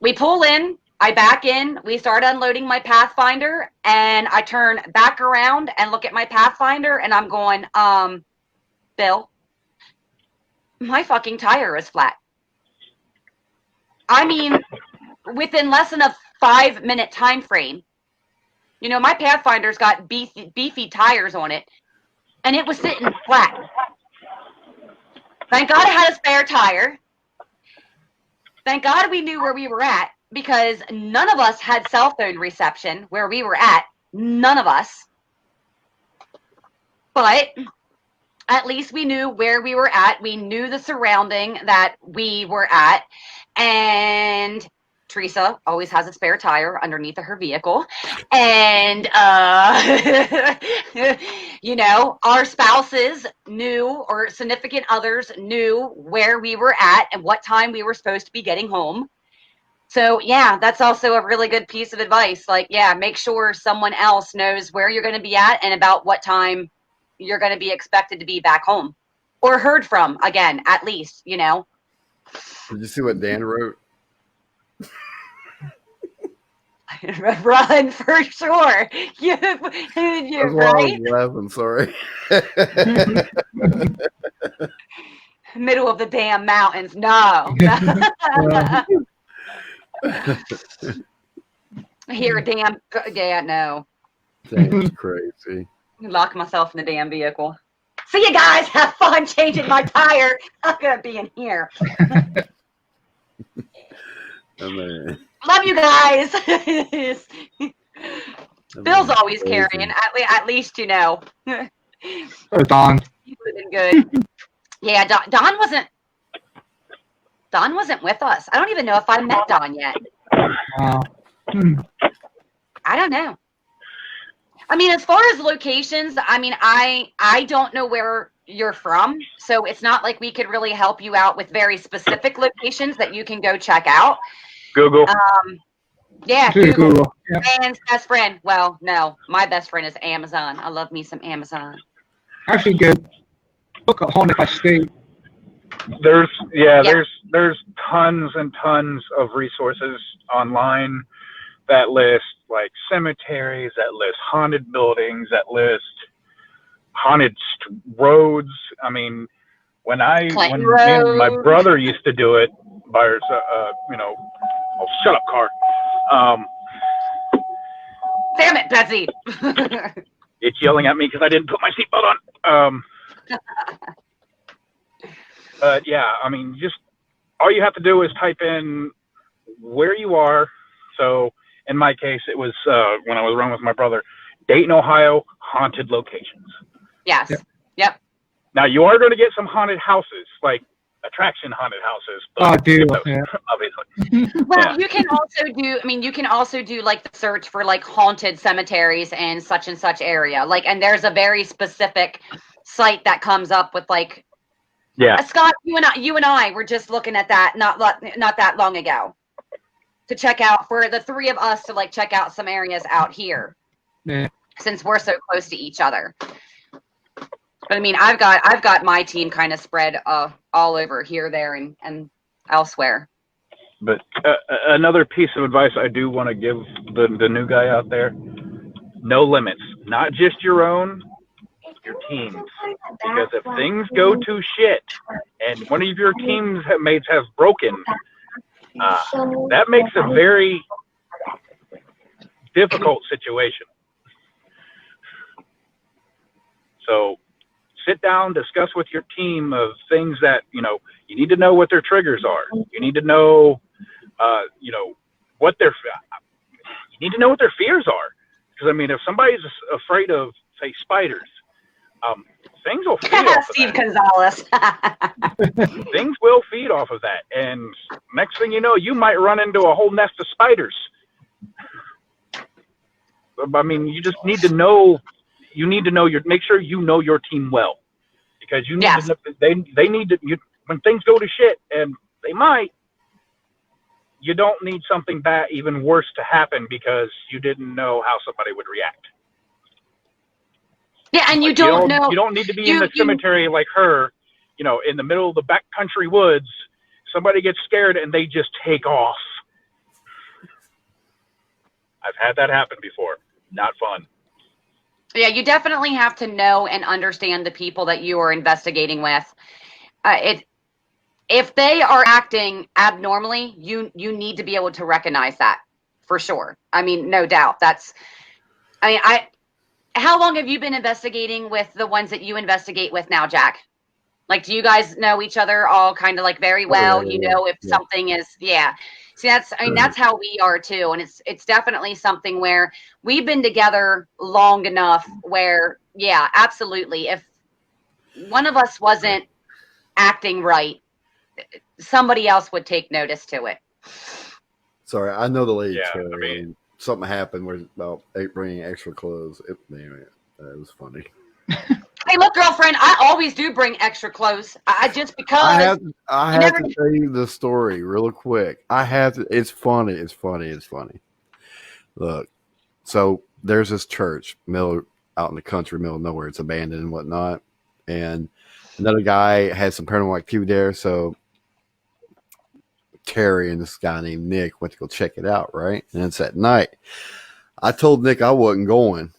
we pull in, I back in, we start unloading my Pathfinder, and I turn back around and look at my Pathfinder, and I'm going, Bill, my fucking tire is flat. I mean, within less than a 5-minute time frame, my Pathfinder's got beefy tires on it, and it was sitting flat. Thank God I had a spare tire. Thank God we knew where we were at, because none of us had cell phone reception where we were at. None of us. But at least we knew where we were at. We knew the surrounding that we were at. And Teresa always has a spare tire underneath of her vehicle. And, our spouses knew, or significant others knew where we were at and what time we were supposed to be getting home. So, yeah, that's also a really good piece of advice. Like, yeah, make sure someone else knows where you're going to be at and about what time you're going to be expected to be back home, or heard from again, at least, Did you see what Dan wrote? Run for sure. You, That's why I right? was laughing. Sorry. Middle of the damn mountains. No. Here, damn. Yeah, no. That's crazy. Lock myself in the damn vehicle. See you guys. Have fun changing my tire. I'm gonna be in here. Oh, man. Love you guys. Bill's That's always crazy. carrying. At least you know. Or Don. He would have been good. Yeah, Don wasn't. Don wasn't with us. I don't even know if I met Don yet. I don't know. I mean, as far as locations, I mean, I don't know where you're from, so it's not like we could really help you out with very specific locations that you can go check out. Google. Yeah, Google. Google. Yep. Man's best friend. Well, no, my best friend is Amazon. I love me some Amazon. Actually, good. Look at Haunted by State. There's tons and tons of resources online that list like cemeteries, that list haunted buildings, that list haunted roads. I mean, when me and my brother used to do it by oh, shut up, car. Damn it, Betsy. It's yelling at me because I didn't put my seatbelt on. But yeah, I mean, just all you have to do is type in where you are. So in my case, it was when I was running with my brother, Dayton, Ohio, haunted locations. Yes. Yep. Now you are going to get some haunted houses, like attraction haunted houses. But dude. obviously. Well, Yeah. you can also do. I mean, you can also do like the search for like haunted cemeteries and such area. Like, and there's a very specific site that comes up with like. Yeah. Scott, you and I were just looking at that not that long ago to check out for the three of us to like check out some areas out here. Yeah. Since we're so close to each other. But I mean, I've got my team kind of spread all over here, there, and elsewhere. But another piece of advice I do want to give the new guy out there: no limits, not just your own, your teams. Because if things go to shit and one of your teammates have broken, that makes a very difficult situation. So sit down, discuss with your team of things that, you need to know what their triggers are. You need to know, what you need to know what their fears are. Because, I mean, if somebody's afraid of, say, spiders, things will feed off of Steve that. Gonzalez. Things will feed off of that. And next thing you know, you might run into a whole nest of spiders. I mean, you just need to know. You need to know make sure you know your team well, because you need to. They need to. When things go to shit, and they might, you don't need something bad, even worse, to happen because you didn't know how somebody would react. Yeah, and like, you don't know. You don't need to be in the cemetery like her, in the middle of the backcountry woods. Somebody gets scared and they just take off. I've had that happen before. Not fun. Yeah, you definitely have to know and understand the people that you are investigating with. If they are acting abnormally, you need to be able to recognize that for sure. I mean, no doubt. How long have you been investigating with the ones that you investigate with now, Jack? Like, do you guys know each other all kind of like very well? You know if something is, yeah. See, that's how we are too. And it's definitely something where we've been together long enough where, yeah, absolutely. If one of us wasn't acting right, somebody else would take notice to it. Sorry, I know the lady. Yeah, I mean, something happened where about bringing extra clothes. It was funny. Hey, look, girlfriend, I always do bring extra clothes. Just because I have to tell you the story real quick. It's funny. It's funny. Look, so there's this church out in the country, middle of nowhere. It's abandoned and whatnot. And another guy had some paranormal activity there. So Terry and this guy named Nick went to go check it out, right? And it's at night. I told Nick I wasn't going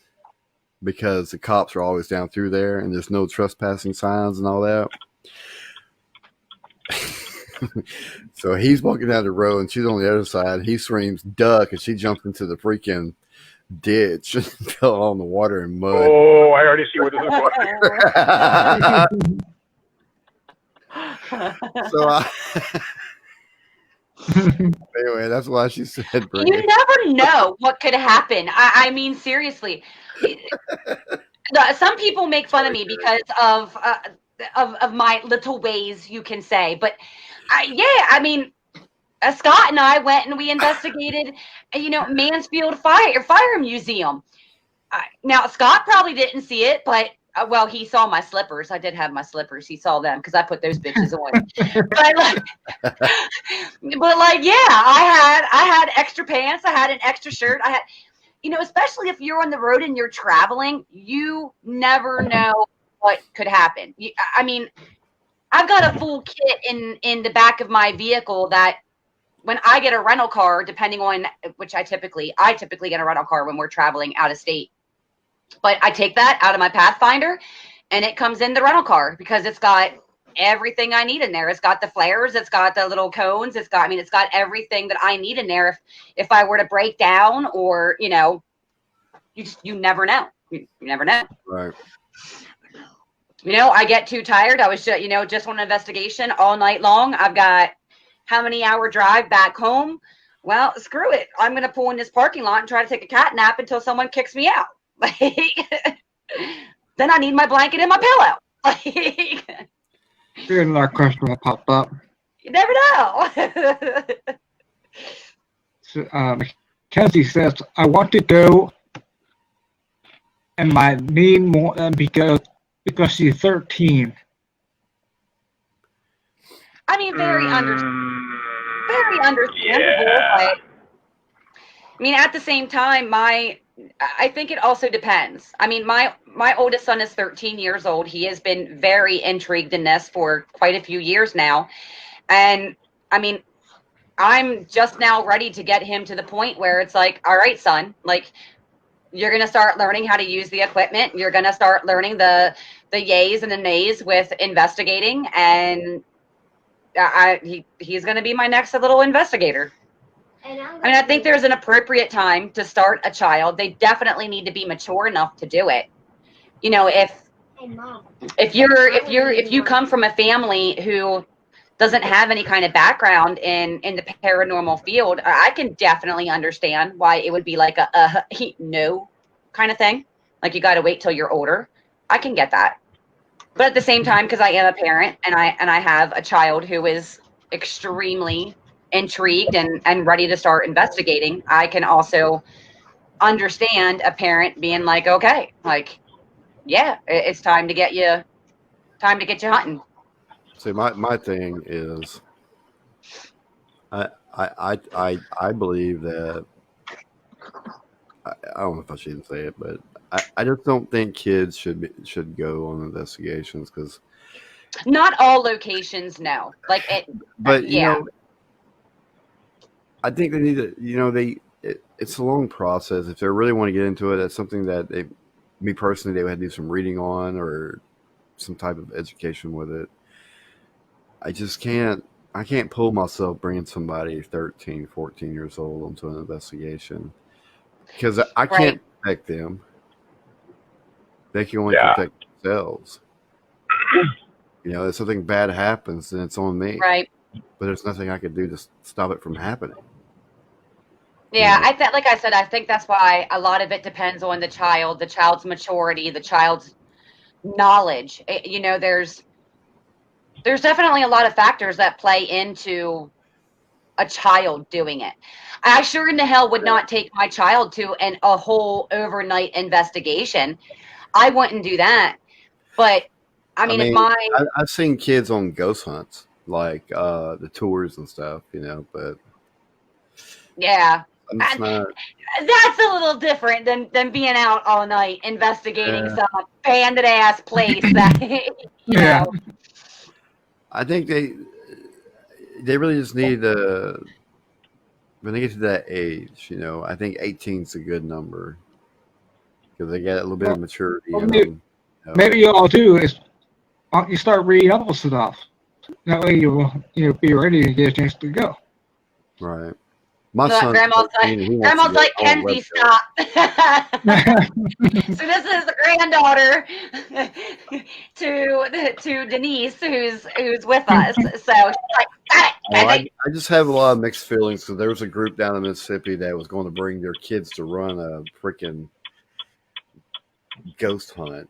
because the cops are always down through there and there's no trespassing signs and all that. So he's walking down the road and she's on the other side. He screams, duck, and she jumps into the freaking ditch and fell on the water and mud. Oh, I already see where this is going. Anyway, that's why she said, you never know what could happen. I mean, seriously. Some people make fun of me because of my little ways, you can say. But I mean, Scott and I went and we investigated, Mansfield Fire Museum. Now, Scott probably didn't see it, but well, he saw my slippers. I did have my slippers. He saw them because I put those bitches on. Yeah, I had extra pants. I had an extra shirt. I had, especially if you're on the road and you're traveling, you never know what could happen. I mean, I've got a full kit in the back of my vehicle that when I get a rental car, depending on which I typically get a rental car when we're traveling out of state. But I take that out of my Pathfinder and it comes in the rental car because it's got everything I need in there. It's got the flares, it's got the little cones, it's got everything that I need in there if I were to break down or, you never know. You never know. Right. I get too tired. I was just on an investigation all night long. I've got how many hour drive back home? Well, screw it. I'm going to pull in this parking lot and try to take a cat nap until someone kicks me out. Then I need my blanket and my pillow. Here's another question that popped up. You never know. So, Mackenzie says, I want to go and my name won't because she's 13. I mean, very understandable. Yeah. But I mean, at the same time, I think it also depends. I mean, my oldest son is 13 years old. He has been very intrigued in this for quite a few years now. And I mean, I'm just now ready to get him to the point where it's like, all right, son, like you're going to start learning how to use the equipment. You're going to start learning the yays and the nays with investigating. And he's going to be my next little investigator. I mean, I think there's an appropriate time to start a child. They definitely need to be mature enough to do it. If you come from a family who doesn't have any kind of background in the paranormal field, I can definitely understand why it would be like a no kind of thing. Like you got to wait till you're older. I can get that. But at the same time, because I am a parent and I have a child who is extremely intrigued and ready to start investigating, I can also understand a parent being like, okay, like, yeah, it's time to get you hunting. See, my thing is, I believe that I don't know if I should even say it, but I just don't think kids should go on investigations because not all locations, no. Like it, but yeah. I think they need to, it's a long process. If they really want to get into it, that's something that me personally, they would have to do some reading on or some type of education with it. I can't pull myself bringing somebody 13, 14 years old onto an investigation because I can't protect them. They can only protect themselves. If something bad happens, then it's on me. Right. But there's nothing I could do to stop it from happening. Yeah, like I said, I think that's why a lot of it depends on the child's maturity, the child's knowledge. There's definitely a lot of factors that play into a child doing it. I sure in the hell would not take my child to a whole overnight investigation. I wouldn't do that. But I mean I've seen kids on ghost hunts, like the tours and stuff, but yeah. That's a little different than being out all night investigating some abandoned ass place that you know. I think they really just need when they get to that age, I think 18 is a good number because they get a little bit of maturity in them. Maybe you all do is you start reading up on stuff. That way you'll be ready to get a chance to go. Right. My So son, grandma's like, Kenzie, stop. So this is the granddaughter to Denise, who's with us. So she's like, I just have a lot of mixed feelings because there was a group down in Mississippi that was going to bring their kids to run a freaking ghost hunt,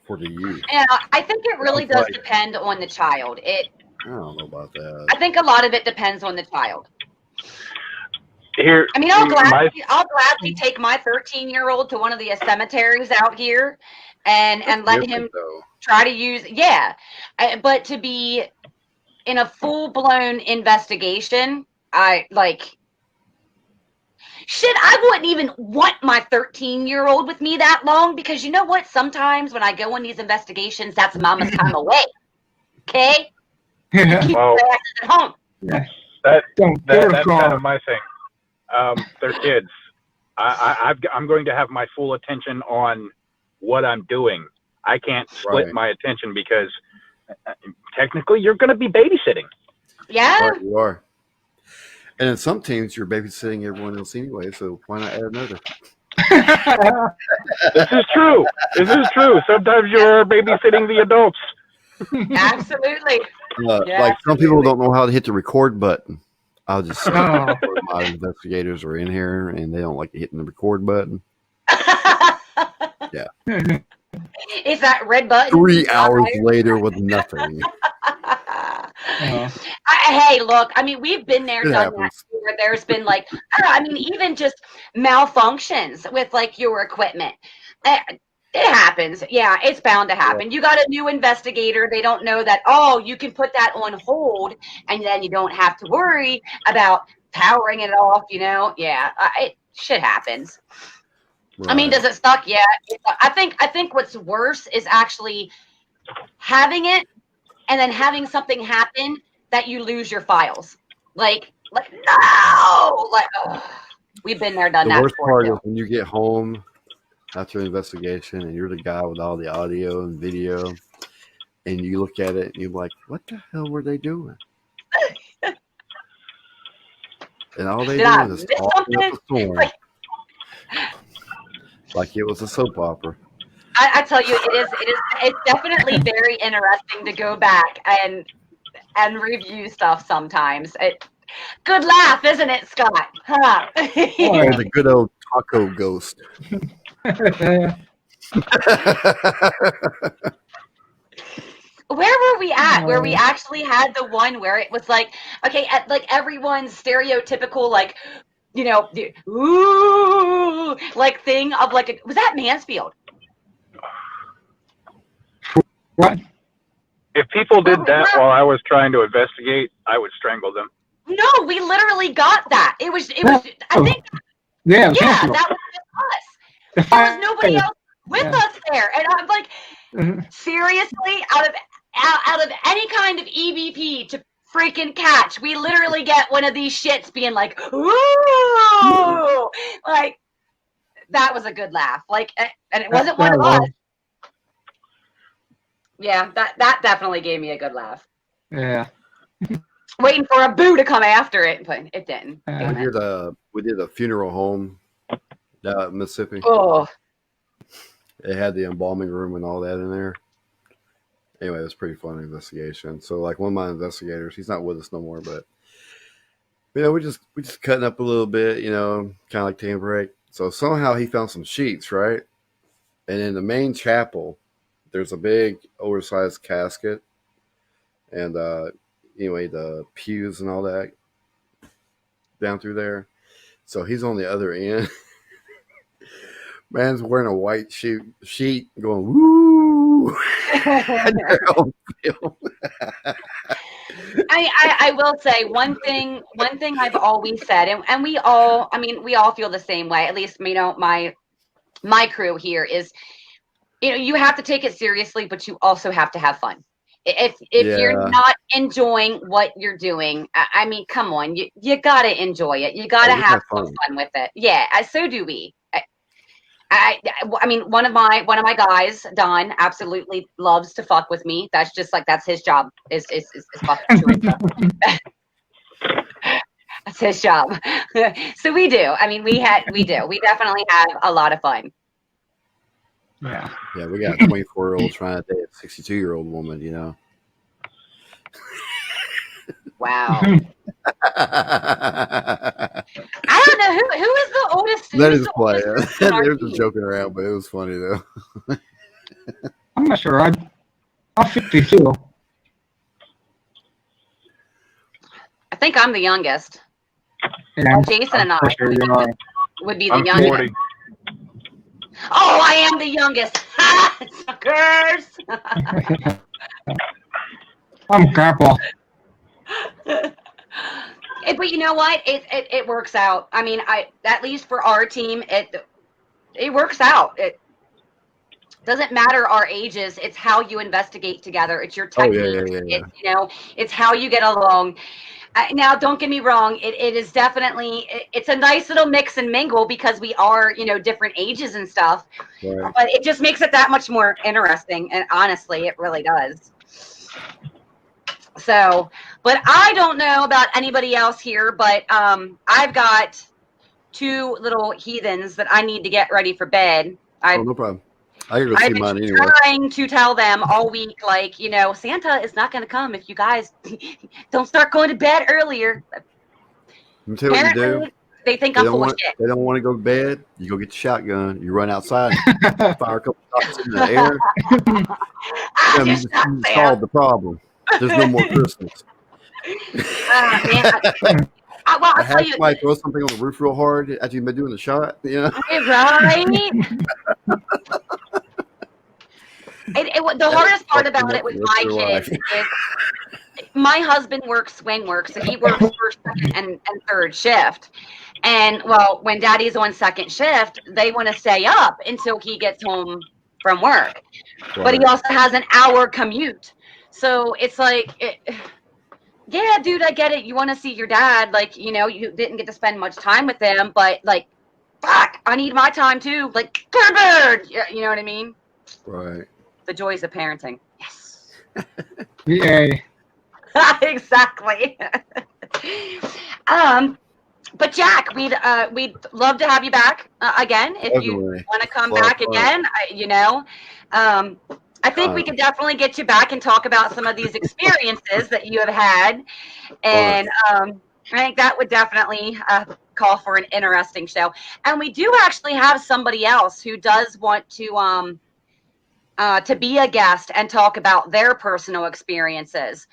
for the youth. Yeah, I think it really does depend on the child. I don't know about that. I think a lot of it depends on the child. Here, I mean, I'll gladly take my 13-year-old to one of the cemeteries out here, and let him try to use but to be in a full-blown investigation, I wouldn't even want my 13-year-old with me that long because you know what? Sometimes when I go on these investigations, that's mama's time away. Okay? Keep well, their asses at home. Yeah. That's kind of my thing. They're kids. I'm going to have my full attention on what I'm doing. I can't split my attention because technically you're going to be babysitting. Yeah. Right, you are. And in some teams, you're babysitting everyone else anyway, so why not add another? This is true. Sometimes you're babysitting the adults. Absolutely. Like some people don't know how to hit the record button. I'll just say my investigators are in here and they don't like hitting the record button. Yeah. Is that red button? 3 hours later with nothing. Hey, look, I mean, we've been there, done that, where there's been even just malfunctions with your equipment. It happens. Yeah, it's bound to happen. You got a new investigator. They don't know that, you can put that on hold and then you don't have to worry about powering it off, shit happens. Right. I mean, does it suck? Yeah. I think what's worse is actually having it and then having something happen that you lose your files. No! We've been there, done that. The worst part is when you get home after an investigation and you're the guy with all the audio and video and you look at it and you're like, what the hell were they doing? And all they doing is talking up a storm. Like it was a soap opera. I tell you, it's definitely very interesting to go back and review stuff sometimes. Good laugh, isn't it, Scott? Huh? There's a good old taco ghost. Where were we at? Where we actually had the one where it was everyone's stereotypical ooh thing of was that Mansfield? What? If people did that while I was trying to investigate, I would strangle them. No, we literally got that. It was I think that was just us. There was nobody else with us there. And I'm like, seriously, out of any kind of EVP to freaking catch, we literally get one of these shits being like, ooh, that was a good laugh. And it wasn't one of us. Yeah, that definitely gave me a good laugh. Yeah. Waiting for a boo to come after it, but it didn't. We did a funeral home down in Mississippi. Oh. It had the embalming room and all that in there. Anyway, it was a pretty fun investigation. So one of my investigators, he's not with us no more, but we just cutting up a little bit, kind of like taking a break. So somehow he found some sheets, right? And in the main chapel, there's a big oversized casket. And anyway, the pews and all that down through there. So he's on the other end. Man's wearing a white sheet going, woo! I will say one thing I've always said, and we all feel the same way, at least, my crew here is, you have to take it seriously, but you also have to have fun. If you're Yeah. not enjoying what you're doing, I mean, come on, you gotta enjoy it. You gotta we have have some fun. fun with it. Yeah, so do we. I mean, one of my guys, Don, absolutely loves to fuck with me. That's just like that's his job. Is fuck Teresa. That's his job. So we do. I mean, we do. We definitely have a lot of fun. Yeah. Yeah, we got a 24-year-old trying to date a 62-year-old woman, you know. Wow. That I don't know who is the oldest. Who's is the play. oldest person on our They were just team? joking around, but it was funny though. I'm not sure. I'm 52. I think I'm the youngest. And Jason and I I'm sure you are. would be the I'm youngest. 40. Oh, I am the youngest. Suckers. I'm grandpa. But you know what? It works out. I mean, at least for our team, it works out. It doesn't matter our ages. It's how you investigate together. It's your Oh technique. yeah. It's it's how you get along. Now, don't get me wrong. It is definitely it's a nice little mix and mingle because we are different ages and stuff. Right. But it just makes it that much more interesting. And honestly, it really does. So, but I don't know about anybody else here, but I've got two little heathens that I need to get ready for bed. Oh, no problem. I can go see I've been mine anyway. trying to tell them all week, like, Santa is not going to come if you guys don't start going to bed earlier. Let me tell you what you do. Apparently, they think I'm full of shit. They don't want to go to bed. You go get the shotgun. You run outside, fire a couple shots in the air. I You just got there. solve the problem. There's no more Christmas. Man, well, I'll tell you. Somebody throw something on the roof real hard after you've been doing the shot. You know? Right? The hardest part about it with my kids is my husband works swing work, so he works first, second, and third shift. And well, when Daddy's on second shift, they want to stay up until he gets home from work. Right. But he also has an hour commute, so it's like, yeah, dude, I get it. You want to see your dad, like you didn't get to spend much time with him, but like, fuck, I need my time too. Like, bird, you know what I mean? Right. The joys of parenting. Yes. Yay. Exactly. But Jack, we'd love to have you back again if you want to come back again. I think we could definitely get you back and talk about some of these experiences that you have had, and I think that would definitely call for an interesting show. And we do actually have somebody else who does want to be a guest and talk about their personal experiences.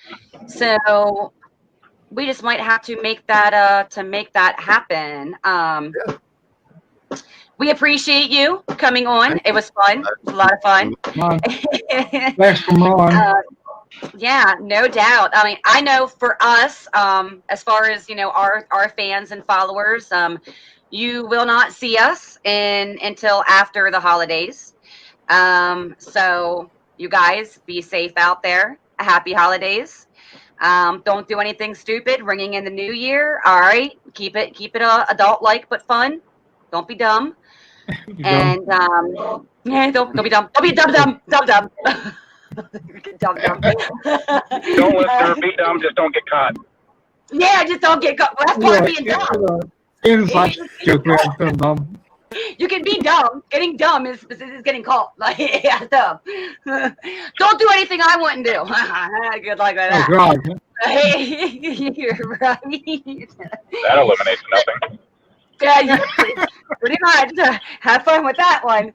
So we just might have to make that happen. We appreciate you coming on. It was fun. It was a lot of fun. Thanks for on. Yeah, no doubt. I mean, I know for us, as far as our fans and followers, you will not see us until after the holidays. So you guys be safe out there. Happy holidays. Don't do anything stupid ringing in the new year. All right. Keep it adult-like but fun. Don't be dumb. And yeah, don't be dumb. Don't be dumb. Dumb. Dumb. Don't let her be dumb. Just don't get caught. Yeah, just don't get caught. Well, that's part of being dumb. You can be dumb. Getting dumb is getting caught. Like, yeah, dumb. Don't do anything I wouldn't do. Good luck with that. Oh, God. You're right. That eliminates nothing. Yeah, pretty much. Have fun with that one.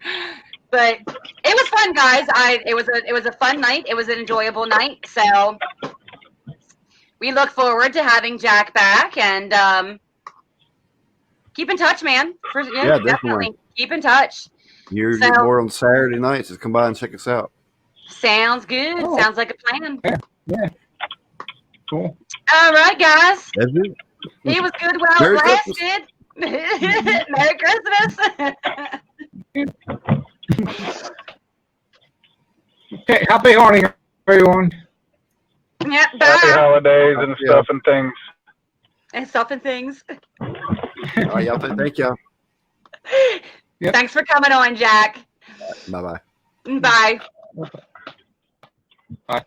But it was fun, guys. It was a fun night. It was an enjoyable night. So we look forward to having Jack back, and keep in touch, man. Yeah, definitely. Keep in touch. You're more on Saturday nights. Just come by and check us out. Sounds good. Oh. Sounds like a plan. Yeah. Cool. All right, guys. That's it. It was good while it lasted. Merry Christmas. Okay, happy morning, everyone. Yeah, Happy bye. holidays and Yeah. stuff and things. And stuff and things. All right, y'all. Thank you. Yep. Thanks for coming on, Jack. Bye bye. Bye. Bye.